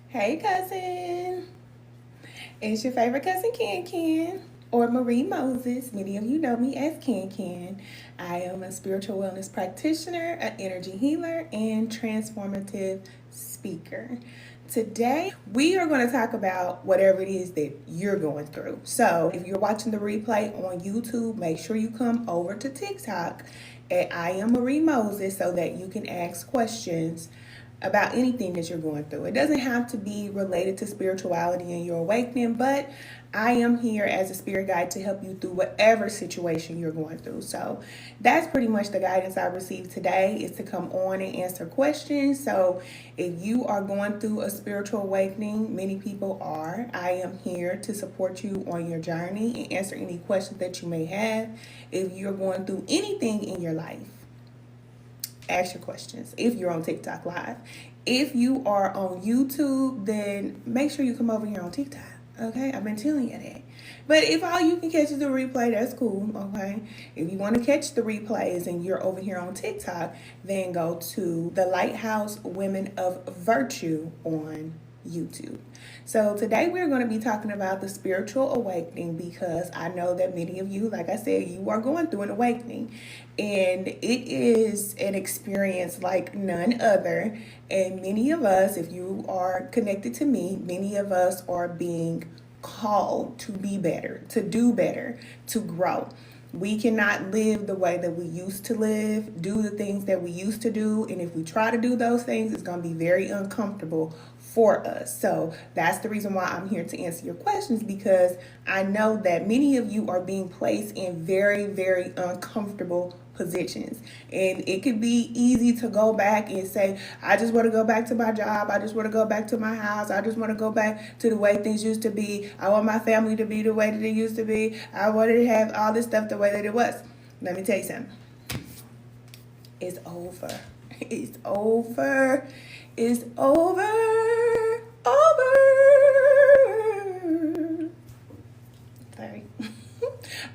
Hey, cousin. It's your favorite cousin, Ken, or Marie Moses. Many of you know me as Ken. I am a spiritual wellness practitioner, an energy healer, and transformative speaker. Today, we are going to talk about whatever it is that you're going through. So, if you're watching the replay on YouTube, make sure you come over to TikTok at I am Marie Moses so that you can ask questions about anything that you're going through. It doesn't have to be related to spirituality and your awakening, but I am here as a spirit guide to help you through whatever situation you're going through. So that's pretty much the guidance I received today, is to come on and answer questions. So if you are going through a spiritual awakening, many people are, I am here to support you on your journey and answer any questions that you may have. If you're going through anything in your life, ask your questions if you're on TikTok Live. If you are on YouTube, then make sure you come over here on TikTok. Okay, I've been telling you that. But if all you can catch is the replay, that's cool. Okay, if you want to catch the replays and you're over here on TikTok, then go to the Lighthouse Women of Virtue on YouTube. So today we're going to be talking about the spiritual awakening, because I know that many of you, like I said, you are going through an awakening, and it is an experience like none other. And many of us, if you are connected to me, many of us are being called to be better, to do better, to grow. We cannot live the way that we used to live, do the things that we used to do. And if we try to do those things, it's going to be very uncomfortable for us. So that's the reason why I'm here to answer your questions, because I know that many of you are being placed in very, very uncomfortable positions. And it could be easy to go back and say, I just want to go back to my job. I just want to go back to my house. I just want to go back to the way things used to be. I want my family to be the way that it used to be. I want to have all this stuff the way that it was. Let me tell you something. It's over. It's over. It's over. Over. Sorry.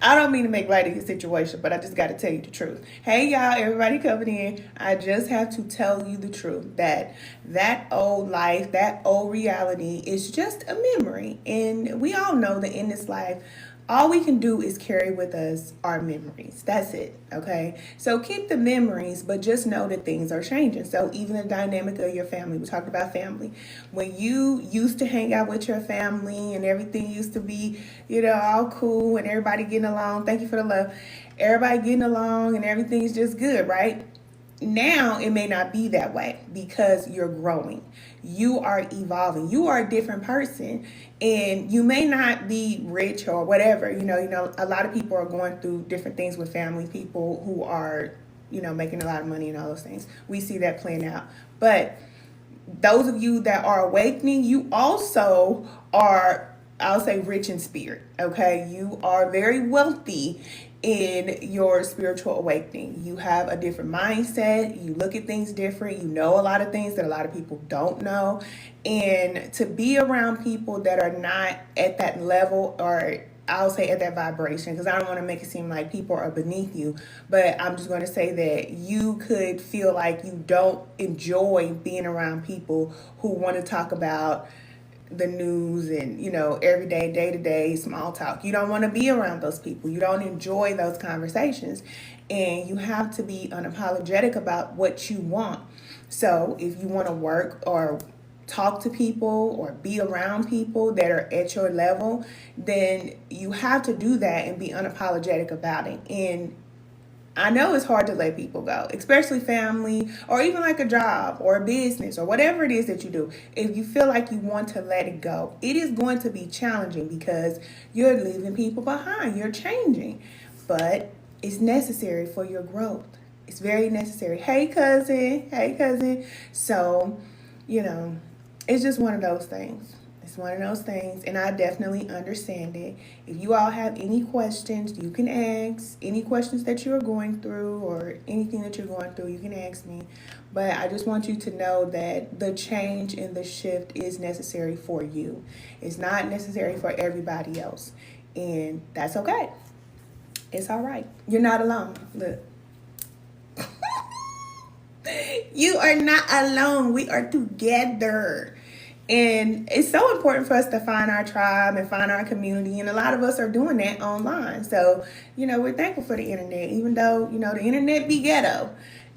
I don't mean to make light of your situation, but I just got to tell you the truth. Hey, y'all, everybody coming in. I just have to tell you the truth that old life, that old reality is just a memory. And we all know that in this life, all we can do is carry with us our memories. That's it, okay? So keep the memories, but just know that things are changing. So even the dynamic of your family, we talked about family. When you used to hang out with your family and everything used to be, all cool and everybody getting along. Thank you for the love. Everybody getting along and everything's just good, right? Now it may not be that way, because you're growing, you are evolving, you are a different person, and you may not be rich or whatever. A lot of people are going through different things with family, people who are making a lot of money and all those things. We see that playing out. But those of you that are awakening, you also are, I'll say, rich in spirit. Okay, you are very wealthy in your spiritual awakening. You have a different mindset. You look at things different. You know a lot of things that a lot of people don't know. And to be around people that are not at that level, or I'll say at that vibration, because I don't want to make it seem like people are beneath you, but I'm just going to say that you could feel like you don't enjoy being around people who want to talk about the news and everyday, day-to-day small talk. You don't want to be around those people. You don't enjoy those conversations, and you have to be unapologetic about what you want. So if you want to work or talk to people or be around people that are at your level, then you have to do that and be unapologetic about it. And I know it's hard to let people go, especially family, or even like a job or a business or whatever it is that you do. If you feel like you want to let it go, it is going to be challenging, because you're leaving people behind. You're changing, but it's necessary for your growth. It's very necessary. Hey, cousin. Hey, cousin. So, it's just one of those things. It's one of those things, and I definitely understand it. If you all have any questions, you can ask. Any questions that you're going through or anything that you're going through, you can ask me. But I just want you to know that the change and the shift is necessary for you. It's not necessary for everybody else, and that's okay. It's all right. You're not alone. Look. You are not alone. We are together. And it's so important for us to find our tribe and find our community. And a lot of us are doing that online. So, we're thankful for the internet, even though, the internet be ghetto.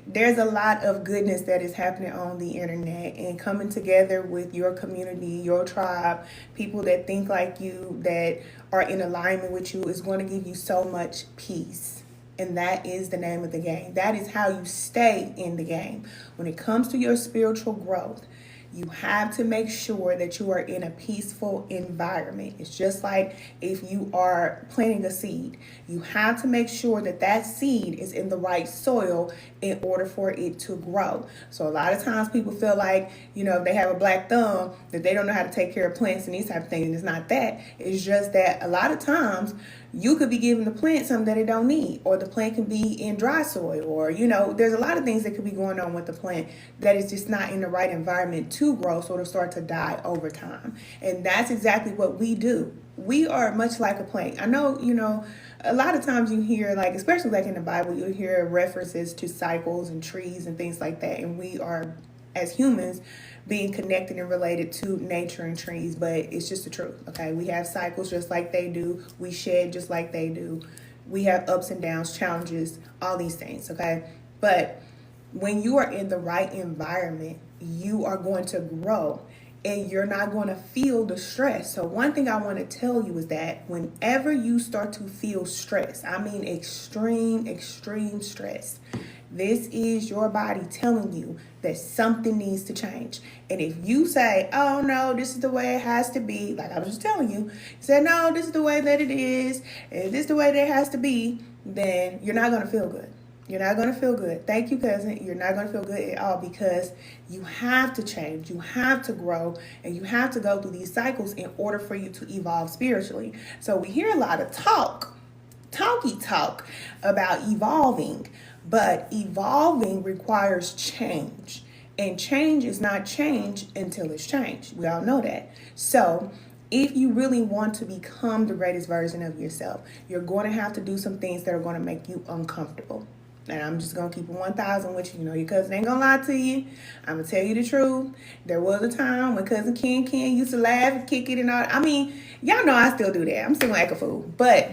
There's a lot of goodness that is happening on the internet, and coming together with your community, your tribe, people that think like you, that are in alignment with you, is going to give you so much peace. And that is the name of the game. That is how you stay in the game. When it comes to your spiritual growth, you have to make sure that you are in a peaceful environment. It's just like if you are planting a seed. You have to make sure that that seed is in the right soil in order for it to grow. So a lot of times people feel like, if they have a black thumb, that they don't know how to take care of plants and these type of things. And it's not that. It's just that a lot of times you could be giving the plant something that it don't need, or the plant can be in dry soil, or, there's a lot of things that could be going on with the plant that is just not in the right environment to grow, so it'll start to die over time. And that's exactly what we do. We are much like a plant. I know, a lot of times you hear, like, especially like in the Bible, you hear references to cycles and trees and things like that. And we are, as humans, being connected and related to nature and trees, but it's just the truth, okay? We have cycles just like they do. We shed just like they do. We have ups and downs, challenges, all these things, okay? But when you are in the right environment, you are going to grow and you're not going to feel the stress. So one thing I want to tell you is that whenever you start to feel stress, I mean extreme stress, this is your body telling you that something needs to change. And if you say, oh no, this is the way it has to be, like I was just telling you, say, no, this is the way that it is, and this is the way that it has to be, then you're not going to feel good. You're not going to feel good. Thank you, cousin. You're not going to feel good at all, because you have to change, you have to grow, and you have to go through these cycles in order for you to evolve spiritually. So we hear a lot of talk about evolving, but evolving requires change, and change is not change until it's changed. We all know that. So if you really want to become the greatest version of yourself, you're going to have to do some things that are going to make you uncomfortable. And I'm just going to keep it 1,000 with you. Your cousin ain't going to lie to you. I'm going to tell you the truth. There was a time when cousin Ken used to laugh and kick it and all. I mean, y'all know I still do that. I'm still going to act a fool. But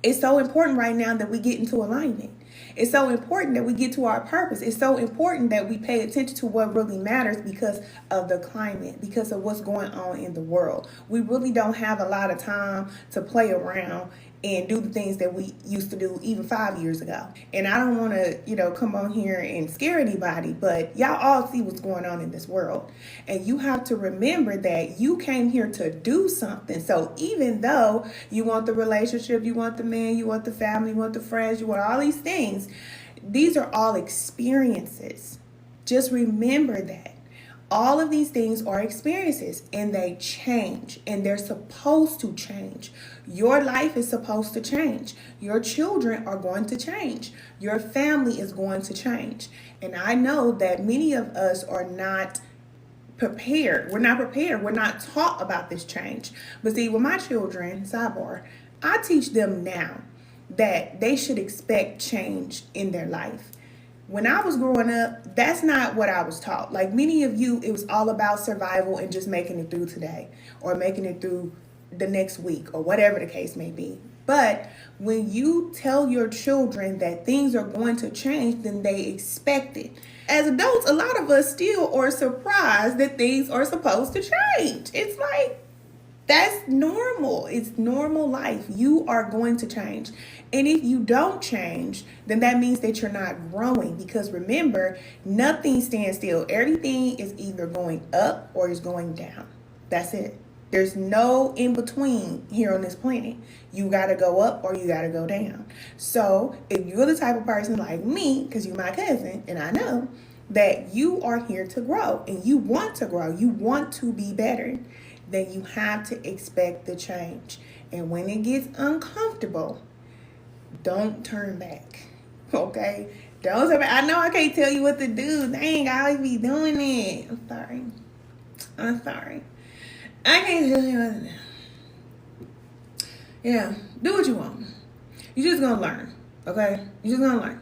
it's so important right now that we get into alignment. It's so important that we get to our purpose. It's so important that we pay attention to what really matters because of the climate, because of what's going on in the world. We really don't have a lot of time to play around and do the things that we used to do even 5 years ago. And I don't want to, come on here and scare anybody, but y'all all see what's going on in this world. And you have to remember that you came here to do something. So even though you want the relationship, you want the man, you want the family, you want the friends, you want all these things, these are all experiences. Just remember that. All of these things are experiences, and they change, and they're supposed to change. Your life is supposed to change. Your children are going to change. Your family is going to change. And I know that many of us are not prepared. We're not prepared. We're not taught about this change. But see, with my children, sidebar, I teach them now that they should expect change in their life. When I was growing up, that's not what I was taught. Like many of you, it was all about survival and just making it through today or making it through the next week or whatever the case may be. But when you tell your children that things are going to change, then they expect it. As adults, a lot of us still are surprised that things are supposed to change. It's like, that's normal. It's normal life. You are going to change. And if you don't change, then that means that you're not growing. Because remember, nothing stands still. Everything is either going up or is going down. That's it. There's no in between here on this planet. You got to go up or you got to go down. So if you're the type of person like me, because you're my cousin, and I know that you are here to grow and you want to grow, you want to be better, then you have to expect the change. And when it gets uncomfortable, don't turn back. Okay? Don't turn back. I know I can't tell you what to do. Dang, I always be doing it. I'm sorry. I can't tell you what to do. Yeah, do what you want. You're just gonna learn. Okay? You're just gonna learn.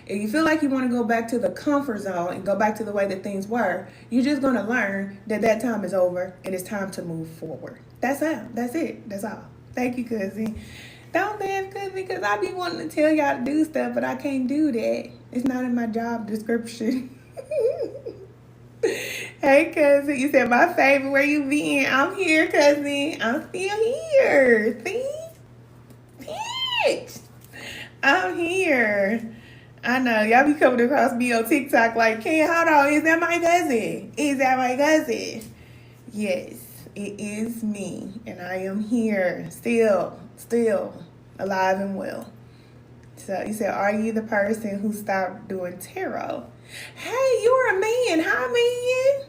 If you feel like you want to go back to the comfort zone and go back to the way that things were, you're just going to learn that that time is over and it's time to move forward. That's all. That's it. That's all. Thank you, cousin. Don't laugh, cousin, because I be wanting to tell y'all to do stuff, but I can't do that. It's not in my job description. Hey, cousin. You said my favorite. Where you been? I'm here, cousin. I'm still here. See? Bitch. I'm here. I know. Y'all be coming across me on TikTok like, Ken, hold on. Is that my cousin? Is that my cousin? Yes, it is me. And I am here. Still alive and well. So you said, are you the person who stopped doing tarot? Hey, you're a man. Hi,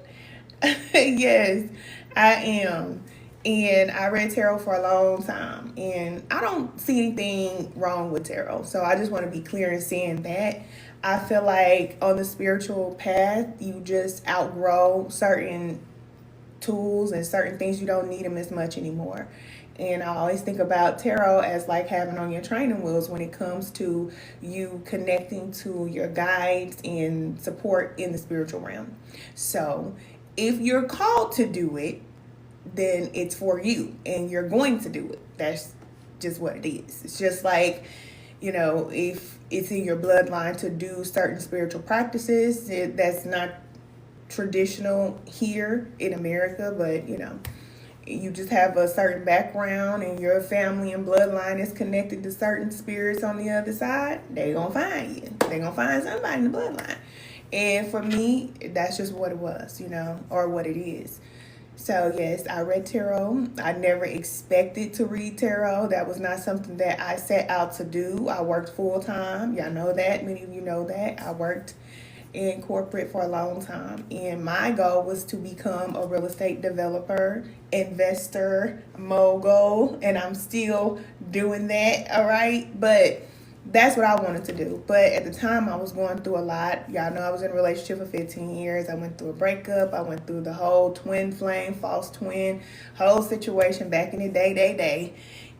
man. Yes, I am. And I read tarot for a long time. And I don't see anything wrong with tarot. So I just want to be clear in saying that. I feel like on the spiritual path, you just outgrow certain tools and certain things. You don't need them as much anymore. And I always think about tarot as like having on your training wheels when it comes to you connecting to your guides and support in the spiritual realm. So if you're called to do it, then it's for you and you're going to do it. That's just what it is. It's just like, if it's in your bloodline to do certain spiritual practices, that's not traditional here in America, but you just have a certain background and your family and bloodline is connected to certain spirits on the other side, they're going to find you. They're going to find somebody in the bloodline. And for me, that's just what it was, or what it is. So yes, I read tarot. I never expected to read tarot. That was not something that I set out to do. I worked full time. Y'all know that. Many of you know that. I worked in corporate for a long time, and my goal was to become a real estate developer, investor, mogul, and I'm still doing that. All right, but that's what I wanted to do. But at the time, I was going through a lot. Y'all know I was in a relationship for 15 years. I went through a breakup. I went through the whole twin flame, false twin, whole situation back in the day.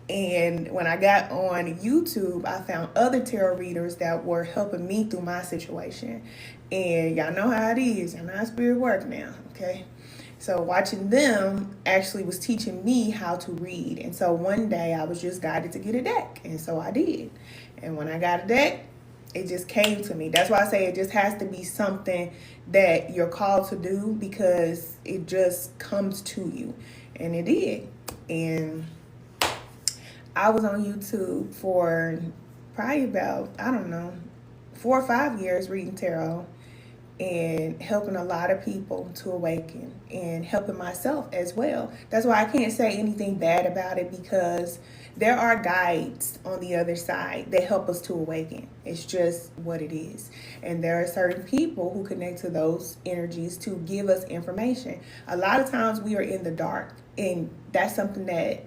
And when I got on YouTube, I found other tarot readers that were helping me through my situation. And y'all know how it is. Y'all know how spirit work now, okay? So watching them actually was teaching me how to read. And so one day I was just guided to get a deck. And so I did. And when I got a deck, it just came to me. That's why I say it just has to be something that you're called to do, because it just comes to you. And it did. And I was on YouTube for probably about, 4 or 5 years reading tarot and helping a lot of people to awaken and helping myself as well. That's why I can't say anything bad about it, because there are guides on the other side that help us to awaken. It's just what it is. And there are certain people who connect to those energies to give us information. A lot of times we are in the dark, and that's something that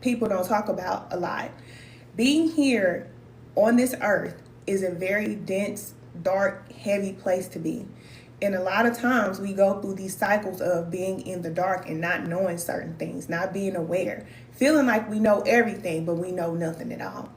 people don't talk about a lot. Being here on this earth is a very dense, dark, heavy place to be. And a lot of times we go through these cycles of being in the dark and not knowing certain things, not being aware, feeling like we know everything, but we know nothing at all.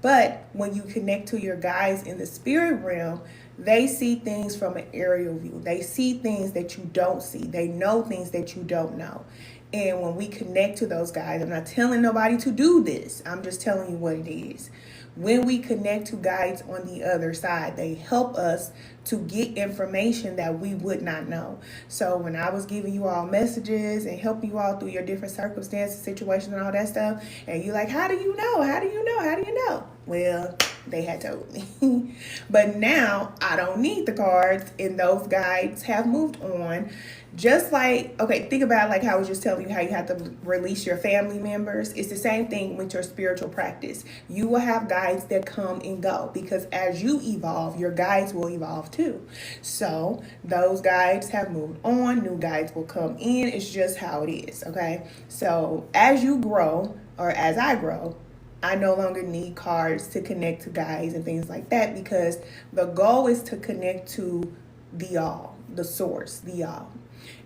But when you connect to your guides in the spirit realm, they see things from an aerial view. They see things that you don't see. They know things that you don't know. And when we connect to those guides, I'm not telling nobody to do this. I'm just telling you what it is. When we connect to guides on the other side, they help us to get information that we would not know. So when I was giving you all messages and helping you all through your different circumstances, situations, and all that stuff, and you're like, how do you know? How do you know? How do you know? Well, they had told me. But now I don't need the cards, and those guides have moved on. Just like, okay, think about like how I was just telling you how you have to release your family members. It's the same thing with your spiritual practice. You will have guides that come and go, because as you evolve, your guides will evolve too. So those guides have moved on. New guides will come in. It's just how it is, okay? So as you grow, or as I grow, I no longer need cards to connect to guides and things like that, because the goal is to connect to the all, the source, the all.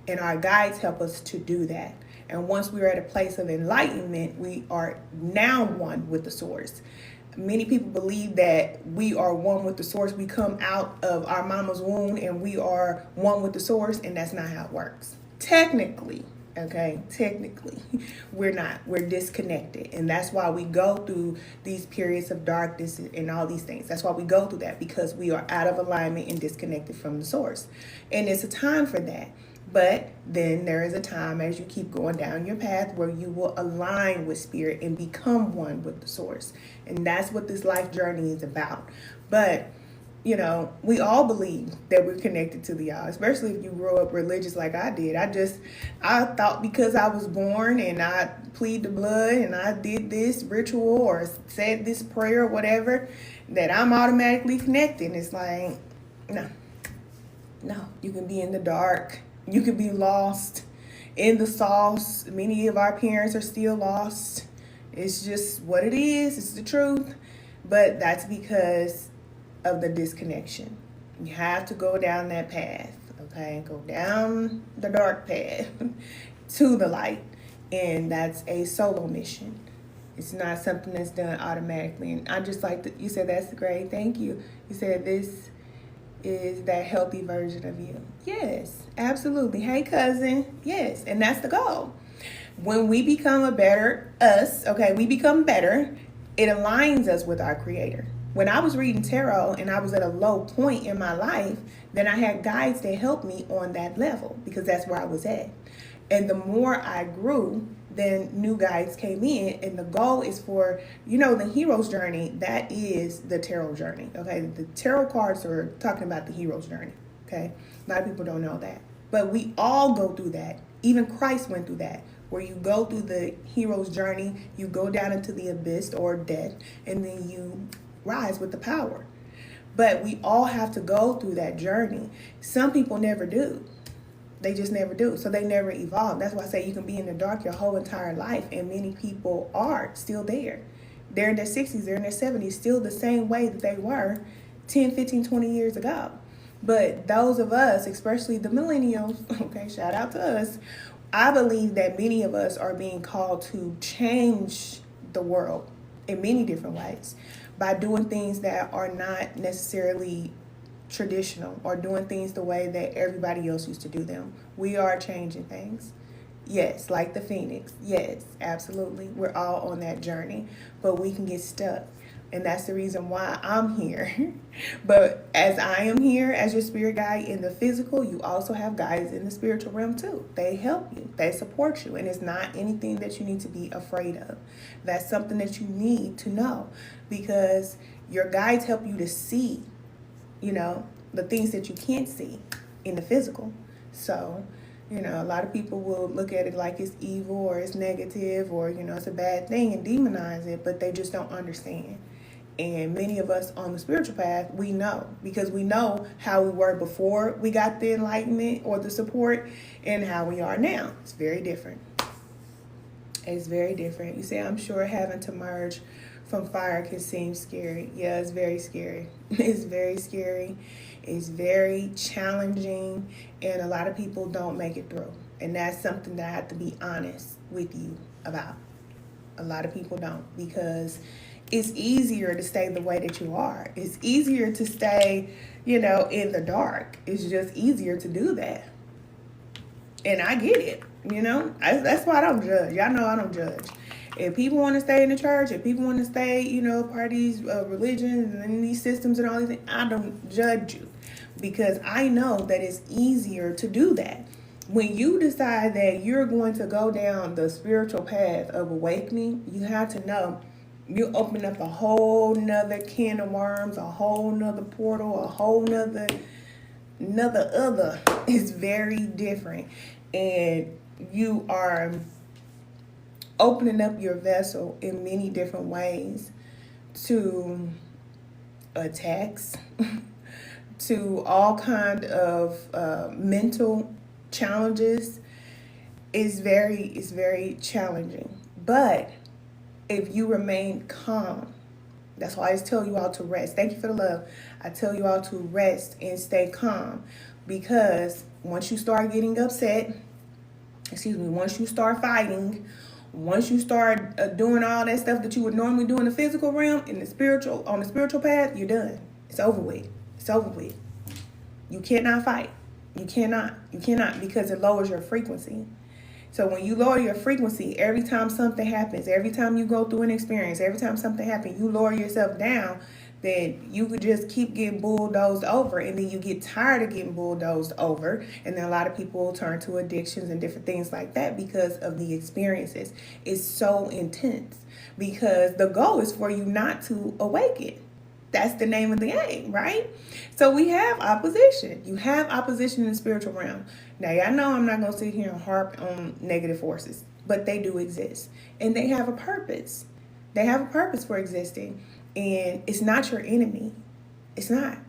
And our guides help us to do that. And once we're at a place of enlightenment, we are now one with the source. Many people believe that we are one with the source. We come out of our mama's womb and we are one with the source, and that's not how it works. Technically, okay, technically, we're not. We're disconnected, and that's why we go through these periods of darkness and all these things. That's why we go through that, because we are out of alignment and disconnected from the source. And it's a time for that. But then there is a time as you keep going down your path where you will align with spirit and become one with the source. And that's what this life journey is about. But, you know, we all believe that we're connected to the all, especially if you grow up religious like I did. I thought because I was born and I plead the blood and I did this ritual or said this prayer or whatever, that I'm automatically connected. It's like, no, you can be in the dark. You could be lost in the sauce. Many of our parents are still lost. It's just what it is. It's the truth. But that's because of the disconnection. You have to go down that path, okay? Go down the dark path to the light. And that's a solo mission. It's not something that's done automatically. And I just like that you said that's great. Thank you. You said this is that healthy version of you. Yes, absolutely. Hey, cousin. Yes, and that's the goal. When we become a better us, okay, we become better, it aligns us with our creator. When I was reading tarot and I was at a low point in my life, then I had guides that helped me on that level because that's where I was at. And the more I grew, then new guides came in, and the goal is for, you know, the hero's journey. That is the tarot journey, okay? The tarot cards are talking about the hero's journey, okay? A lot of people don't know that. But we all go through that. Even Christ went through that, where you go through the hero's journey, you go down into the abyss or death, and then you rise with the power. But we all have to go through that journey. Some people never do. They just never do. So they never evolve. That's why I say you can be in the dark your whole entire life, and many people are still there. They're in their 60s, they're in their 70s, still the same way that they were 10, 15, 20 years ago. But those of us, especially the millennials, okay, shout out to us, I believe that many of us are being called to change the world in many different ways by doing things that are not necessarily traditional or doing things the way that everybody else used to do them. We are changing things. Yes, like the phoenix. Yes, absolutely. We're all on that journey, but we can get stuck. And that's the reason why I'm here. But as I am here as your spirit guide in the physical, you also have guides in the spiritual realm too. They help you. They support you. And it's not anything that you need to be afraid of. That's something that you need to know, because your guides help you to see, you know, the things that you can't see in the physical. So, you know, a lot of people will look at it like it's evil or it's negative or, you know, it's a bad thing and demonize it, but they just don't understand. And many of us on the spiritual path, we know, because we know how we were before we got the enlightenment or the support and how we are now. It's very different. It's very different. You say, I'm sure having to merge from fire can seem scary. Yeah, it's very scary. It's very scary. It's very challenging, and a lot of people don't make it through. And that's something that I have to be honest with you about. A lot of people don't, because it's easier to stay the way that you are. It's easier to stay, you know, in the dark. It's just easier to do that. And I get it, you know. That's why I don't judge. Y'all know I don't judge. If people want to stay in the church, if people want to stay, you know, part of these religions and these systems and all these things, I don't judge you, because I know that it's easier to do that. When you decide that you're going to go down the spiritual path of awakening, you have to know you open up a whole nother can of worms, a whole nother portal, a whole nother other. It's very different. And you are opening up your vessel in many different ways to attacks, to all kind of mental challenges. Is very challenging. But if you remain calm, that's why I always tell you all to rest. Thank you for the love. I tell you all to rest and stay calm, because once you start getting upset, once you start fighting, Once you start doing all that stuff that you would normally do in the physical realm, in the spiritual, on the spiritual path, you're done. It's over with. It's over with. You cannot fight. You cannot because it lowers your frequency. So when you lower your frequency, every time something happens, every time you go through an experience, every time something happens, you lower yourself down, then you could just keep getting bulldozed over, and then you get tired of getting bulldozed over, and then a lot of people turn to addictions and different things like that because of the experiences. It's so intense because the goal is for you not to awaken. That's the name of the game, right? So we have opposition. You have opposition in the spiritual realm. Now, y'all know I'm not going to sit here and harp on negative forces, but they do exist. And they have a purpose. They have a purpose for existing. And it's not your enemy. It's not.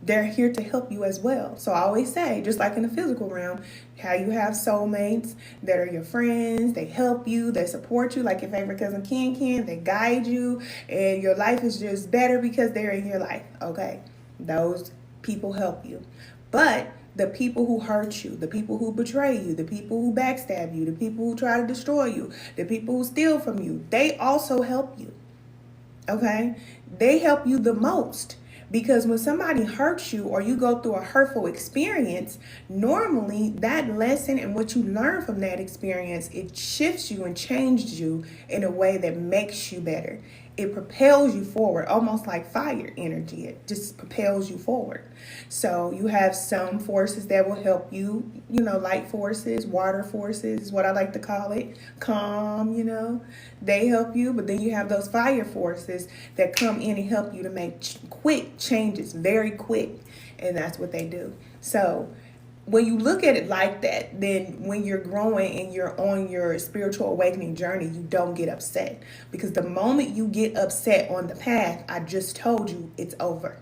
They're here to help you as well. So I always say, just like in the physical realm, how you have soulmates that are your friends, they help you, they support you, like your favorite cousin Ken, they guide you, and your life is just better because they're in your life, okay? Those people help you. But the people who hurt you, the people who betray you, the people who backstab you, the people who try to destroy you, the people who steal from you, they also help you, okay? They help you the most. Because when somebody hurts you or you go through a hurtful experience, normally that lesson and what you learn from that experience, it shifts you and changes you in a way that makes you better. It propels you forward, almost like fire energy. It just propels you forward. So you have some forces that will help you, light forces, water forces is what I like to call it, calm, they help you. But then you have those fire forces that come in and help you to make quick changes, very quick. And that's what they do. So when you look at it like that, then when you're growing and you're on your spiritual awakening journey, you don't get upset. Because the moment you get upset on the path, I just told you, it's over.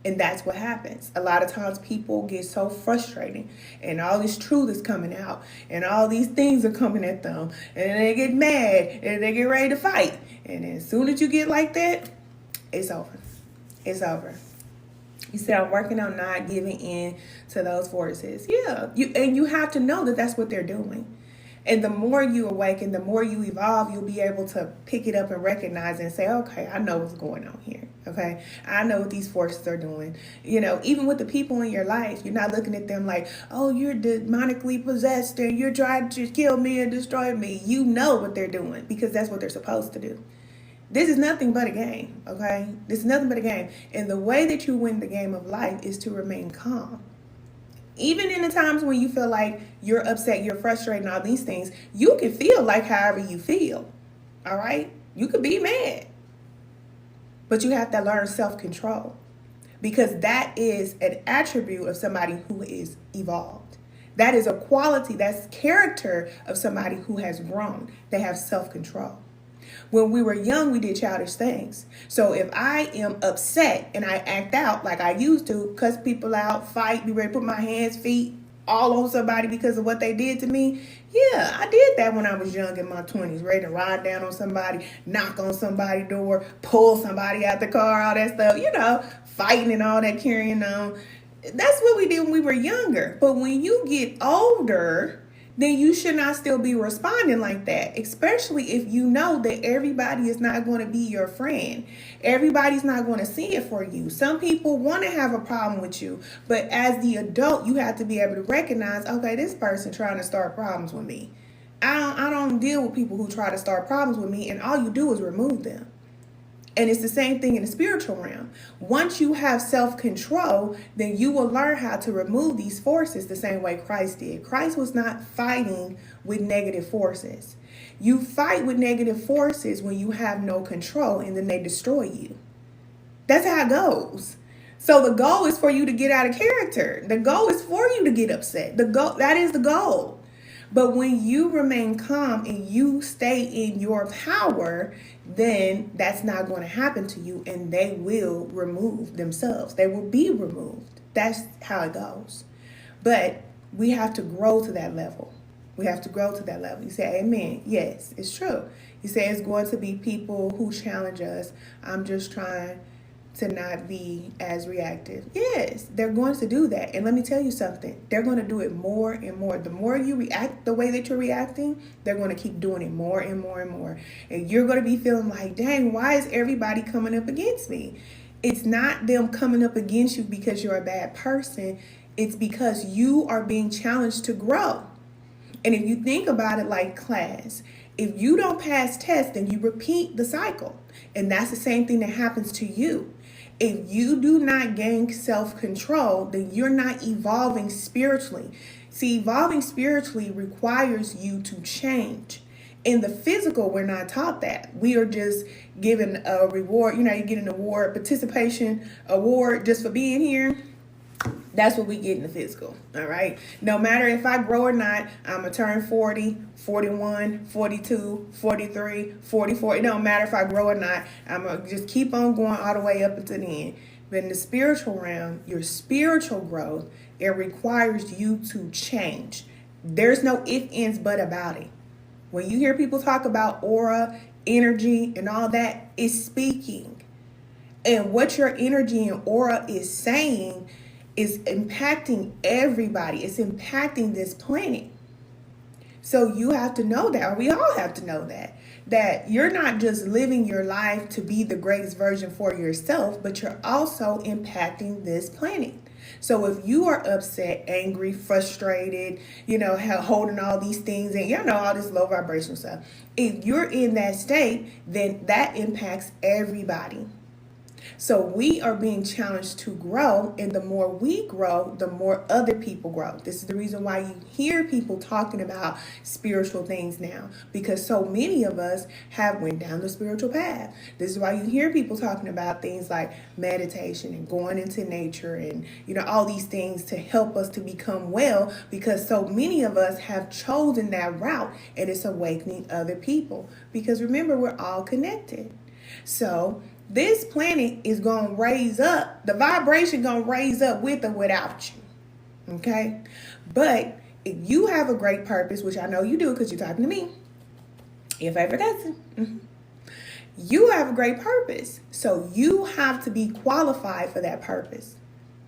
And that's what happens. A lot of times people get so frustrated and all this truth is coming out and all these things are coming at them and they get mad and they get ready to fight. And as soon as you get like that, it's over. It's over. You said, I'm working on not giving in to those forces. Yeah, you have to know that that's what they're doing. And the more you awaken, the more you evolve, you'll be able to pick it up and recognize it and say, okay, I know what's going on here. Okay, I know what these forces are doing. Even with the people in your life, you're not looking at them like, oh, you're demonically possessed and you're trying to kill me and destroy me. You know what they're doing because that's what they're supposed to do. This is nothing but a game, okay? This is nothing but a game. And the way that you win the game of life is to remain calm. Even in the times when you feel like you're upset, you're frustrated, and all these things, you can feel like however you feel, all right? You could be mad. But you have to learn self-control because that is an attribute of somebody who is evolved. That is a quality, that's character of somebody who has grown. They have self-control. When we were young, we did childish things. So if I am upset and I act out like I used to, cuss people out, fight, be ready to put my hands, feet all on somebody because of what they did to me. Yeah, I did that when I was young in my 20s, ready to ride down on somebody, knock on somebody's door, pull somebody out the car, all that stuff, fighting and all that carrying on. That's what we did when we were younger. But when you get older, then you should not still be responding like that, especially if you know that everybody is not going to be your friend. Everybody's not going to see it for you. Some people want to have a problem with you, but as the adult, you have to be able to recognize, okay, this person trying to start problems with me. I don't deal with people who try to start problems with me, and all you do is remove them. And it's the same thing in the spiritual realm. Once you have self-control, then you will learn how to remove these forces the same way Christ did. Christ was not fighting with negative forces. You fight with negative forces when you have no control and then they destroy you. That's how it goes. So the goal is for you to get out of character. The goal is for you to get upset. That is the goal. But when you remain calm and you stay in your power, then that's not going to happen to you and they will remove themselves. They will be removed. That's how it goes. But we have to grow to that level. We have to grow to that level. You say, amen. Yes, it's true. You say it's going to be people who challenge us. I'm just trying to not be as reactive. Yes, they're going to do that. And let me tell you something. They're going to do it more and more. The more you react the way that you're reacting, they're going to keep doing it more and more and more. And you're going to be feeling like, dang, why is everybody coming up against me? It's not them coming up against you because you're a bad person. It's because you are being challenged to grow. And if you think about it like class, if you don't pass tests, then you repeat the cycle. And that's the same thing that happens to you. If you do not gain self-control, then you're not evolving spiritually. See, evolving spiritually requires you to change. In the physical, we're not taught that. We are just given a reward. You get an award, participation award just for being here. That's what we get in the physical, all right? No matter if I grow or not, I'm going to turn 40, 41, 42, 43, 44. It don't matter if I grow or not. I'm going to just keep on going all the way up until the end. But in the spiritual realm, your spiritual growth, it requires you to change. There's no if, ands, but about it. When you hear people talk about aura, energy, and all that, it's speaking. And what your energy and aura is saying is impacting everybody. It's impacting this planet. So you have to know that, or we all have to know that you're not just living your life to be the greatest version for yourself, but you're also impacting this planet. So if you are upset, angry, frustrated, holding all these things and all this low vibrational stuff, if you're in that state, then that impacts everybody. So we are being challenged to grow, and the more we grow, the more other people grow. This is the reason why you hear people talking about spiritual things now, because so many of us have went down the spiritual path. This is why you hear people talking about things like meditation and going into nature and all these things to help us to become well, because so many of us have chosen that route, and it's awakening other people. Because remember, we're all connected. So this planet is going to raise up. The vibration going to raise up with or without you. Okay? But if you have a great purpose, which I know you do because you're talking to me, your favorite cousin, you have a great purpose. So you have to be qualified for that purpose.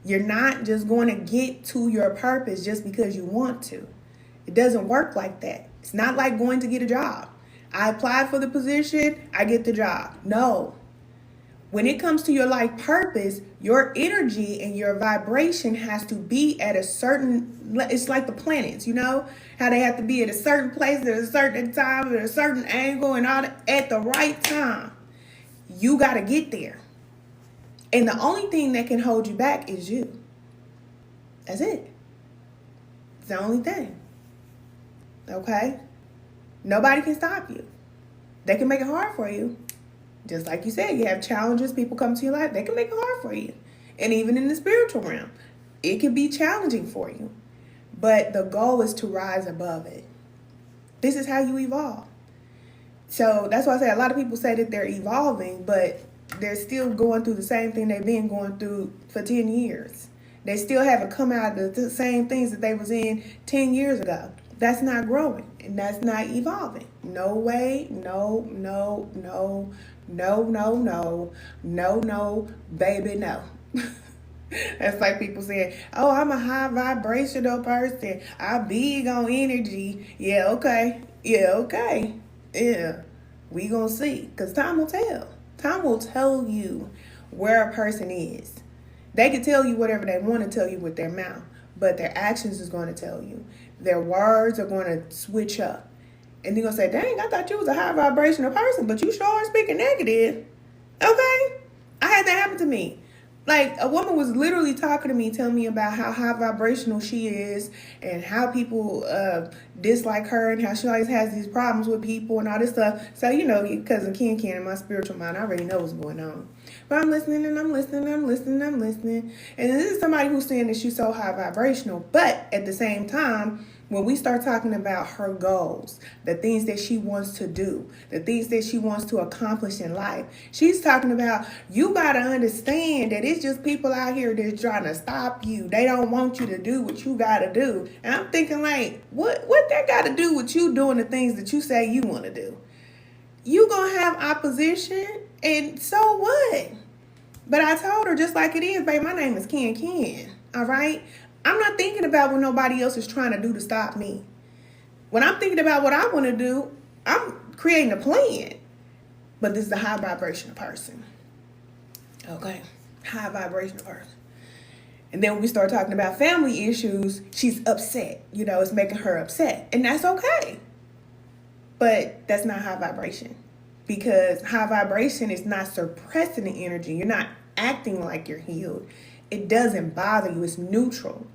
You're not just going to get to your purpose just because you want to. It doesn't work like that. It's not like going to get a job. I applied for the position, I get the job. No. When it comes to your life purpose, your energy and your vibration has to be at a certain, it's like the planets, how they have to be at a certain place at a certain time, at a certain angle and all that, at the right time. You got to get there. And the only thing that can hold you back is you. That's it. It's the only thing. Okay? Nobody can stop you. They can make it hard for you. Just like you said, you have challenges, people come to your life, they can make it hard for you. And even in the spiritual realm, it can be challenging for you. But the goal is to rise above it. This is how you evolve. So that's why I say a lot of people say that they're evolving, but they're still going through the same thing they've been going through for 10 years. They still haven't come out of the same things that they was in 10 years ago. That's not growing, and that's not evolving. No way, no, baby, no. That's like people saying, oh, I'm a high vibrational person. I'm big on energy. Yeah, okay. Yeah, we gonna see, because time will tell. Time will tell you where a person is. They can tell you whatever they want to tell you with their mouth, but their actions is going to tell you. Their words are going to switch up. And they're going to say, dang, I thought you was a high vibrational person, but you sure are speaking negative. Okay? I had that happen to me. Like, a woman was literally talking to me, telling me about how high vibrational she is and how people dislike her and how she always has these problems with people and all this stuff. So, because of Ken in my spiritual mind, I already know what's going on. But I'm listening and I'm listening and I'm listening and I'm listening. And this is somebody who's saying that she's so high vibrational. But at the same time, when we start talking about her goals, the things that she wants to do, the things that she wants to accomplish in life, she's talking about, you got to understand that it's just people out here that's trying to stop you. They don't want you to do what you got to do. And I'm thinking like, what that got to do with you doing the things that you say you want to do? You going to have opposition, and so what? But I told her, just like it is, babe, my name is Ken. All right? I'm not thinking about what nobody else is trying to do to stop me. When I'm thinking about what I want to do, I'm creating a plan. But this is a high vibrational person. Okay? High vibrational person. And then when we start talking about family issues, she's upset. You know, it's making her upset. And that's okay. But that's not high vibration. Because high vibration is not suppressing the energy. You're not acting like you're healed. It doesn't bother you. It's neutral.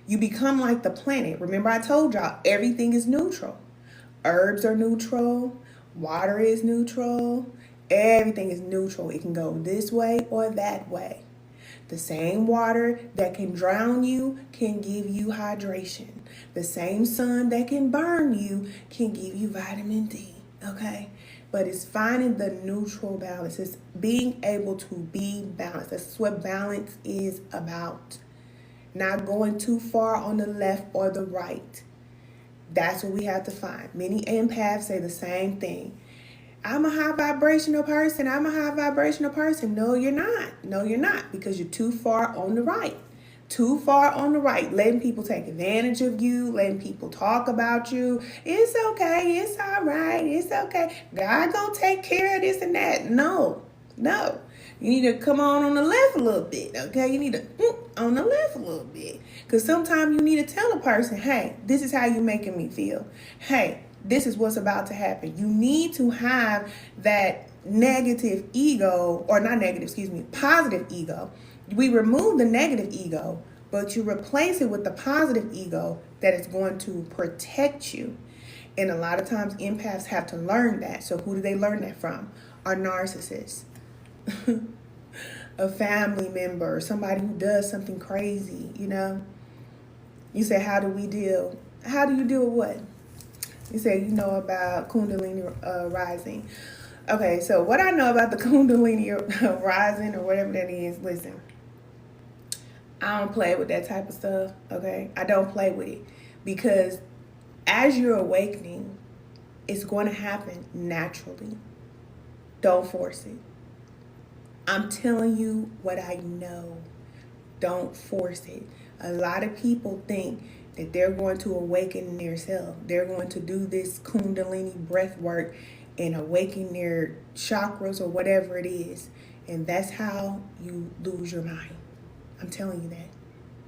You become like the planet. Remember I told y'all, everything is neutral. Herbs are neutral. Water is neutral. Everything is neutral. It can go this way or that way. The same water that can drown you can give you hydration. The same sun that can burn you can give you vitamin D. Okay? But it's finding the neutral balance. It's being able to be balanced. That's what balance is about. Not going too far on the left or the right. That's what we have to find. Many empaths say the same thing. I'm a high vibrational person. I'm a high vibrational person. No, you're not. No, you're not. Because you're too far on the right. Too far on the right. Letting people take advantage of you. Letting people talk about you. It's okay. It's all right. It's okay. God gonna take care of this and that. No. No. You need to come on the left a little bit. Okay? You need to on the left a little bit. Because sometimes you need to tell a person, hey, this is how you're making me feel. Hey, this is what's about to happen. You need to have that negative ego, or not negative, excuse me, positive ego. We remove the negative ego, but you replace it with the positive ego that is going to protect you. And a lot of times empaths have to learn that. So who do they learn that from? Our narcissists. A family member, somebody who does something crazy, you know. You say, how do you deal with what? You say, you know about Kundalini rising. Okay, so what I know about the Kundalini rising or whatever that is, listen, I don't play with that type of stuff, okay? I don't play with it because as you're awakening, it's going to happen naturally. Don't force it. I'm telling you what I know. Don't force it. A lot of people think that they're going to awaken themselves. They're going to do this Kundalini breath work and awaken their chakras or whatever it is. And that's how you lose your mind. I'm telling you that.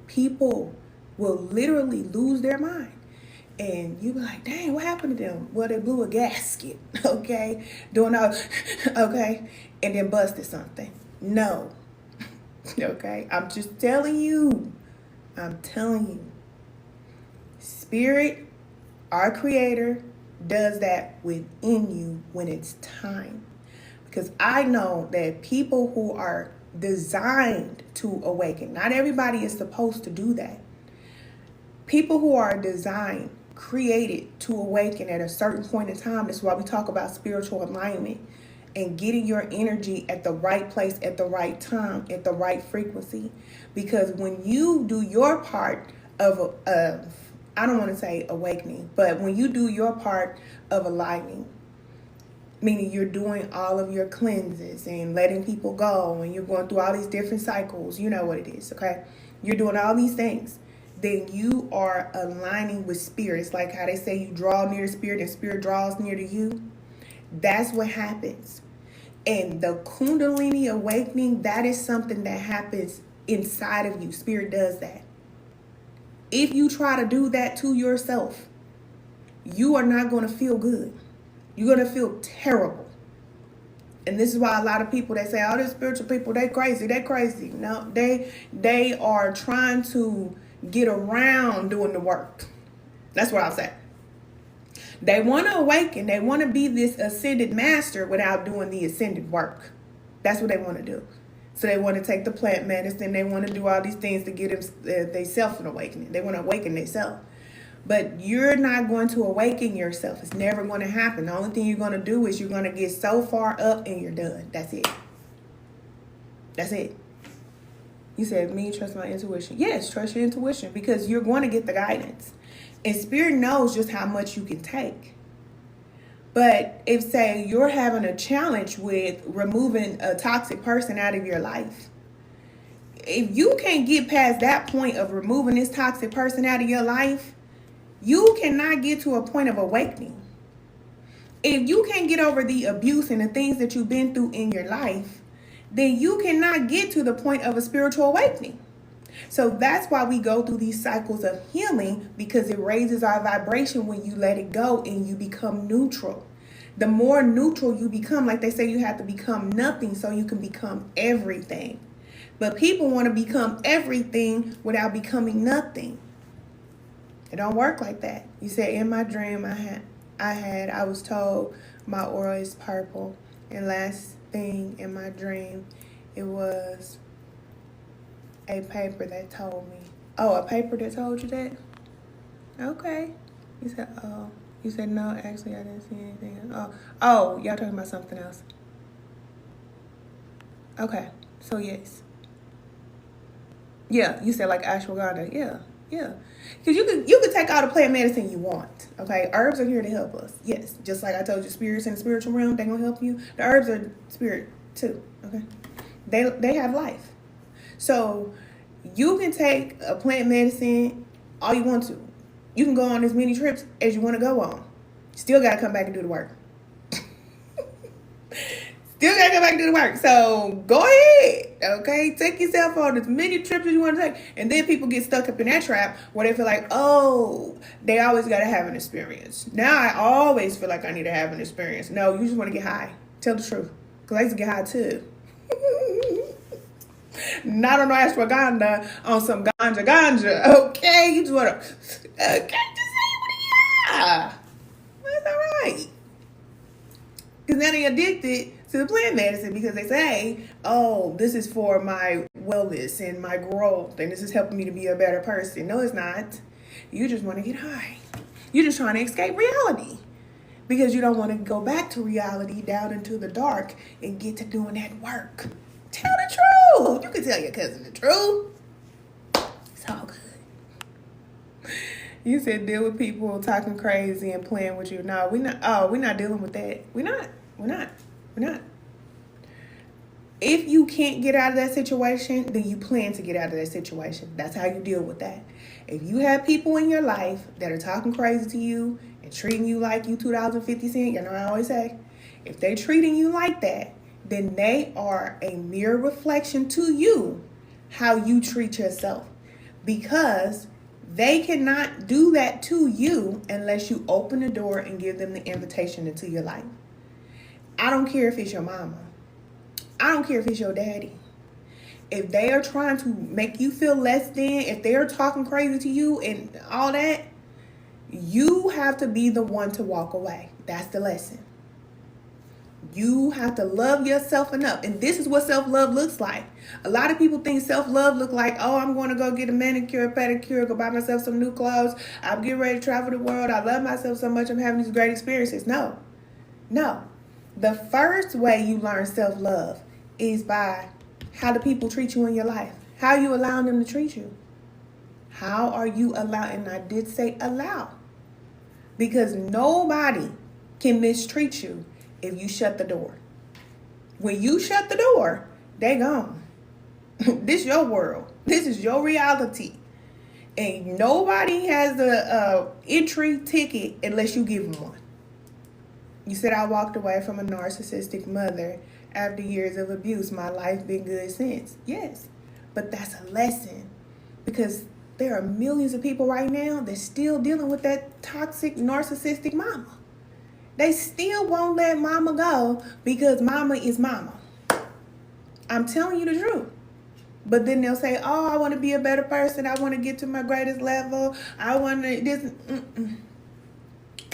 People will literally lose their mind. And you be like, dang, what happened to them? Well, they blew a gasket, okay? Doing all, okay? And then busted something. No. Okay? I'm just telling you. I'm telling you. Spirit, our creator, does that within you when it's time. Because I know that people who are designed to awaken, not everybody is supposed to do that. People who are designed, created to awaken at a certain point in time. That's why we talk about spiritual alignment and getting your energy at the right place at the right time, at the right frequency. Because when you do your part of I don't want to say awakening, but when you do your part of aligning, meaning you're doing all of your cleanses and letting people go and you're going through all these different cycles, you know what it is, okay? You're doing all these things. Then you are aligning with spirit. It's like how they say you draw near the spirit and spirit draws near to you. That's what happens. And the Kundalini awakening, that is something that happens inside of you. Spirit does that. If you try to do that to yourself, you are not going to feel good. You're going to feel terrible. And this is why a lot of people, they say, oh, these spiritual people, they crazy. No, they are trying to get around doing the work. That's what I'll say. They want to awaken. They want to be this ascended master without doing the ascended work. That's what they want to do. So they want to take the plant medicine. They want to do all these things to get themselves an awakening. They want to awaken themselves. But you're not going to awaken yourself. It's never going to happen. The only thing you're going to do is you're going to get so far up and you're done. That's it. That's it. You said, me, trust my intuition. Yes, trust your intuition because you're going to get the guidance. And spirit knows just how much you can take. But if, say, you're having a challenge with removing a toxic person out of your life, if you can't get past that point of removing this toxic person out of your life, you cannot get to a point of awakening. If you can't get over the abuse and the things that you've been through in your life, then you cannot get to the point of a spiritual awakening. So that's why we go through these cycles of healing, because it raises our vibration when you let it go and you become neutral. The more neutral you become, like they say, you have to become nothing so you can become everything. But people want to become everything without becoming nothing. It don't work like that. You said, in my dream, I was told my aura is purple. And last thing in my dream, it was a paper that told me. Oh, a paper that told you that? Okay. You said, oh. You said, no, actually, I didn't see anything. Oh, y'all talking about something else. Okay, so yes. Yeah, you said like ashwagandha. Yeah. Because you could take all the plant medicine you want, okay? Herbs are here to help us. Yes, just like I told you, spirits in the spiritual realm, they're going to help you. The herbs are spirit too, okay? They have life. So you can take a plant medicine all you want to. You can go on as many trips as you want to go on. Still got to come back and do the work. Still got to come back and do the work. So go ahead, okay? Take yourself on as many trips as you want to take. And then people get stuck up in that trap where they feel like, oh, they always got to have an experience. Now I always feel like I need to have an experience. No, you just want to get high. Tell the truth. Because I used to get high too. Not on no ashwagandha, on some ganja. Okay? You just want to, okay, just say what you are. That's all right. Because now they're addicted to the plant medicine because they say, oh, this is for my wellness and my growth, and this is helping me to be a better person. No, it's not. You just want to get high. You're just trying to escape reality because you don't want to go back to reality, down into the dark, and get to doing that work. Tell the truth. You can tell your cousin the truth. It's all good. You said deal with people talking crazy and playing with you. No, we're not. Oh, we're not dealing with that. We're not. If you can't get out of that situation, then you plan to get out of that situation. That's how you deal with that. If you have people in your life that are talking crazy to you and treating you like you 2.50 cents, you know what I always say? If they're treating you like that, then they are a mirror reflection to you, how you treat yourself. Because they cannot do that to you unless you open the door and give them the invitation into your life. I don't care if it's your mama. I don't care if it's your daddy. If they are trying to make you feel less than, if they are talking crazy to you and all that, you have to be the one to walk away. That's the lesson. You have to love yourself enough. And this is what self-love looks like. A lot of people think self-love look like, oh, I'm going to go get a manicure, a pedicure, go buy myself some new clothes. I'm getting ready to travel the world. I love myself so much. I'm having these great experiences. No. The first way you learn self-love is by how do people treat you in your life. How are you allowing them to treat you? How are you allowing? And I did say allow. Because nobody can mistreat you if you shut the door. When you shut the door, they gone. This your world. This is your reality. And nobody has a entry ticket unless you give them one. You said I walked away from a narcissistic mother after years of abuse. My life been good since. Yes, but that's a lesson because there are millions of people right now that's still dealing with that toxic narcissistic mama. They still won't let mama go because mama is mama. I'm telling you the truth. But then they'll say, oh, I want to be a better person. I want to get to my greatest level. I want to this.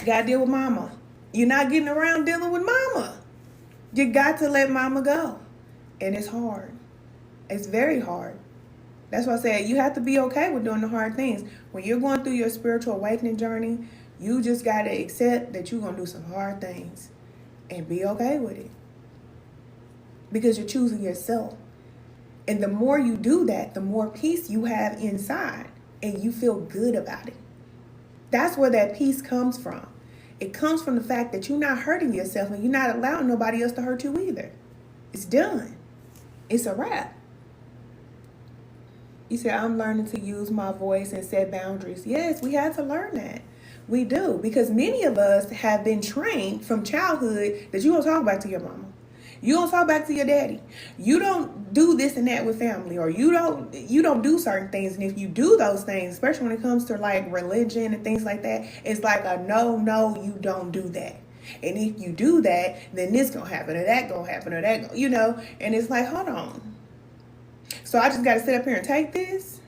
Got to deal with mama. You're not getting around dealing with mama. You got to let mama go. And it's hard. It's very hard. That's why I said you have to be okay with doing the hard things. When you're going through your spiritual awakening journey, you just got to accept that you're going to do some hard things and be okay with it. Because you're choosing yourself. And the more you do that, the more peace you have inside and you feel good about it. That's where that peace comes from. It comes from the fact that you're not hurting yourself and you're not allowing nobody else to hurt you either. It's done. It's a wrap. You said, I'm learning to use my voice and set boundaries. Yes, we had to learn that. We do. Because many of us have been trained from childhood that you don't talk back to your mama. You don't talk back to your daddy. You don't do this and that with family, or you don't do certain things. And if you do those things, especially when it comes to like religion and things like that, it's like a no, you don't do that. And if you do that, then this gonna happen, or that gonna happen, or that, and it's like, hold on. So I just got to sit up here and take this?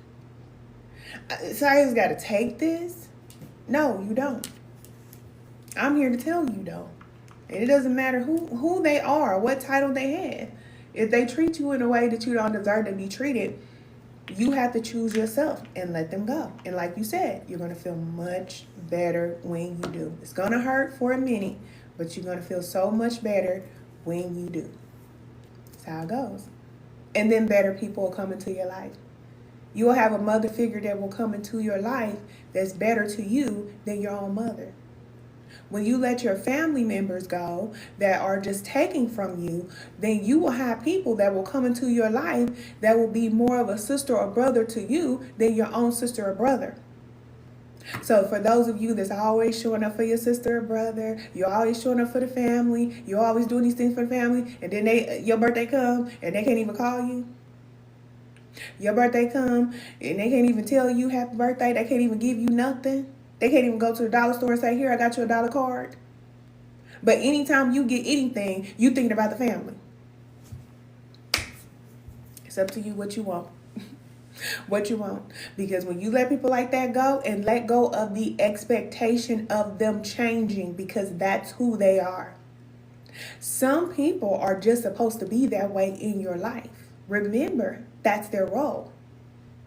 So I just got to take this? No, you don't. I'm here to tell you, though. And it doesn't matter who they are, what title they have. If they treat you in a way that you don't deserve to be treated, you have to choose yourself and let them go. And like you said, you're going to feel much better when you do. It's going to hurt for a minute, but you're going to feel so much better when you do. That's how it goes. And then better people will come into your life. You will have a mother figure that will come into your life that's better to you than your own mother. When you let your family members go that are just taking from you, then you will have people that will come into your life that will be more of a sister or brother to you than your own sister or brother. So for those of you that's always showing up for your sister or brother, you're always showing up for the family, you're always doing these things for the family, and then your birthday come and they can't even call you. Your birthday come and they can't even tell you happy birthday. They can't even give you nothing. They can't even go to the dollar store and say, here, I got you a dollar card. But anytime you get anything, you thinking about the family. It's up to you what you want. What you want. Because when you let people like that go and let go of the expectation of them changing, because that's who they are. Some people are just supposed to be that way in your life. Remember, that's their role.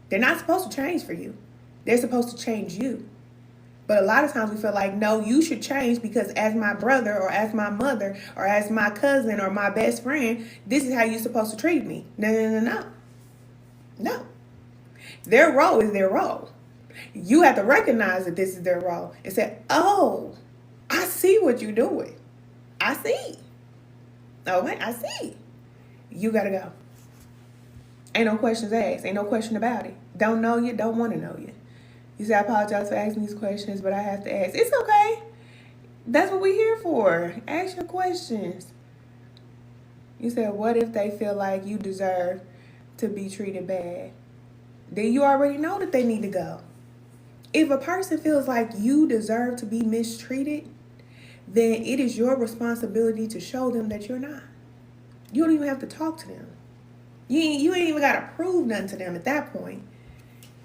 They're not supposed to change for you. They're supposed to change you. But a lot of times we feel like, no, you should change because as my brother or as my mother or as my cousin or my best friend, this is how you're supposed to treat me. No. Their role is their role. You have to recognize that this is their role and say, oh, I see what you're doing. I see. Okay, I see. You got to go. Ain't no questions asked. Ain't no question about it. Don't know you, don't want to know you. You say, I apologize for asking these questions, but I have to ask. It's okay. That's what we're here for. Ask your questions. You said, what if they feel like you deserve to be treated bad? Then you already know that they need to go. If a person feels like you deserve to be mistreated, then it is your responsibility to show them that you're not. You don't even have to talk to them. You ain't even got to prove nothing to them at that point.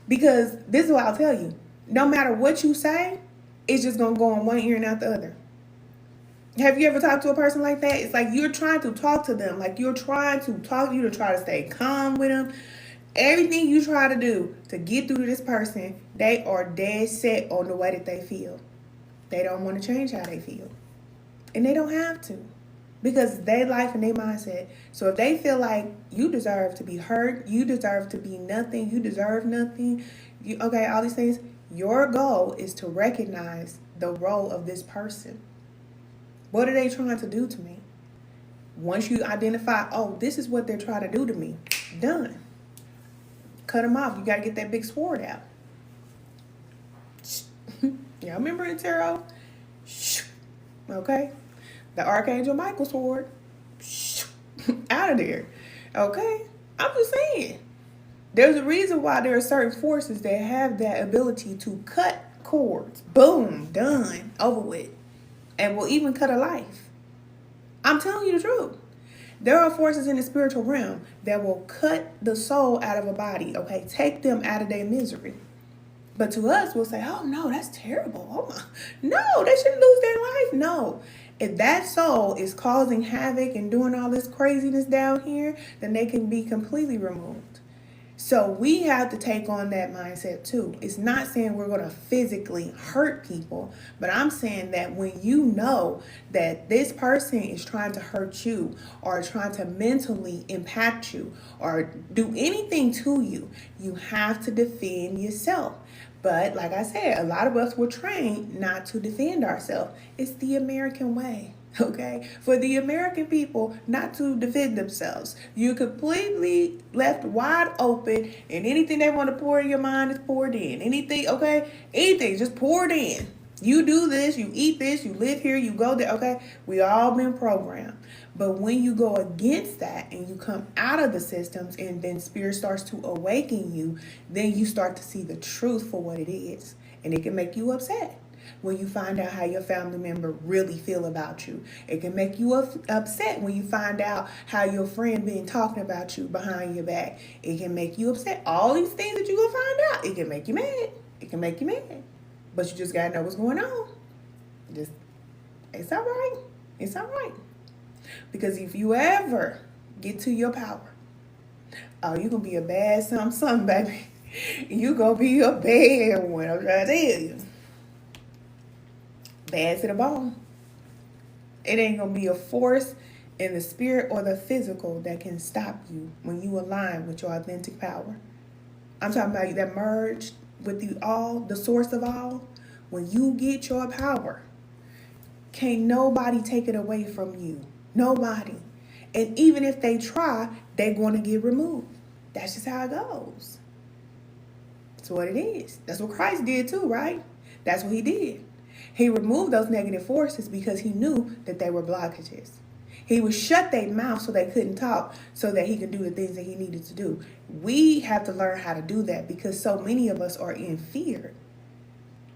Because this is what I'll tell you. No matter what you say, it's just going to go in one ear and out the other. Have you ever talked to a person like that? It's like you're trying to talk to them. Like you're trying to talk, you to try to stay calm with them. Everything you try to do to get through to this person, they are dead set on the way that they feel. They don't want to change how they feel. And they don't have to. Because they life and their mindset. So if they feel like you deserve to be hurt, you deserve to be nothing, you deserve nothing, all these things, your goal is to recognize the role of this person. What are they trying to do to me? Once you identify, oh, this is what they're trying to do to me, done. Cut them off. You got to get that big sword out. Y'all remember in tarot? Okay? The Archangel Michael sword. Out of there. Okay? I'm just saying. There's a reason why there are certain forces that have that ability to cut cords. Boom. Done. Over with. And will even cut a life. I'm telling you the truth. There are forces in the spiritual realm that will cut the soul out of a body, okay? Take them out of their misery. But to us, we'll say, oh, no, that's terrible. Oh, my. No, they shouldn't lose their life. No. If that soul is causing havoc and doing all this craziness down here, then they can be completely removed. So we have to take on that mindset too. It's not saying we're going to physically hurt people, but I'm saying that when you know that this person is trying to hurt you or trying to mentally impact you or do anything to you, you have to defend yourself. But like I said, a lot of us were trained not to defend ourselves. It's the American way. Okay, for the American people not to defend themselves. You're completely left wide open, and anything they want to pour in your mind is poured in. Anything, okay, anything, just poured in. You do this, you eat this, you live here, you go there. Okay, we all been programmed. But when you go against that and you come out of the systems, and then spirit starts to awaken you, then you start to see the truth for what it is, and it can make you upset. When you find out how your family member really feel about you. It can make you upset when you find out how your friend been talking about you behind your back. It can make you upset. All these things that you gonna find out, it can make you mad. It can make you mad. But you just gotta know what's going on. It's all right. It's all right. Because if you ever get to your power, oh, you gonna be a bad something, baby. You gonna be a bad one, I'm trying to tell you. Bad to the bone. It ain't gonna be a force in the spirit or the physical that can stop you when you align with your authentic power. I'm talking about that merge with the all, the source of all. When you get your power, can't nobody take it away from you. Nobody. And even if they try, they're going to get removed. That's just how it goes. That's what it is. That's what Christ did too, right? That's what he did. He removed those negative forces because he knew that they were blockages. He would shut their mouth so they couldn't talk, so that he could do the things that he needed to do. We have to learn how to do that because so many of us are in fear.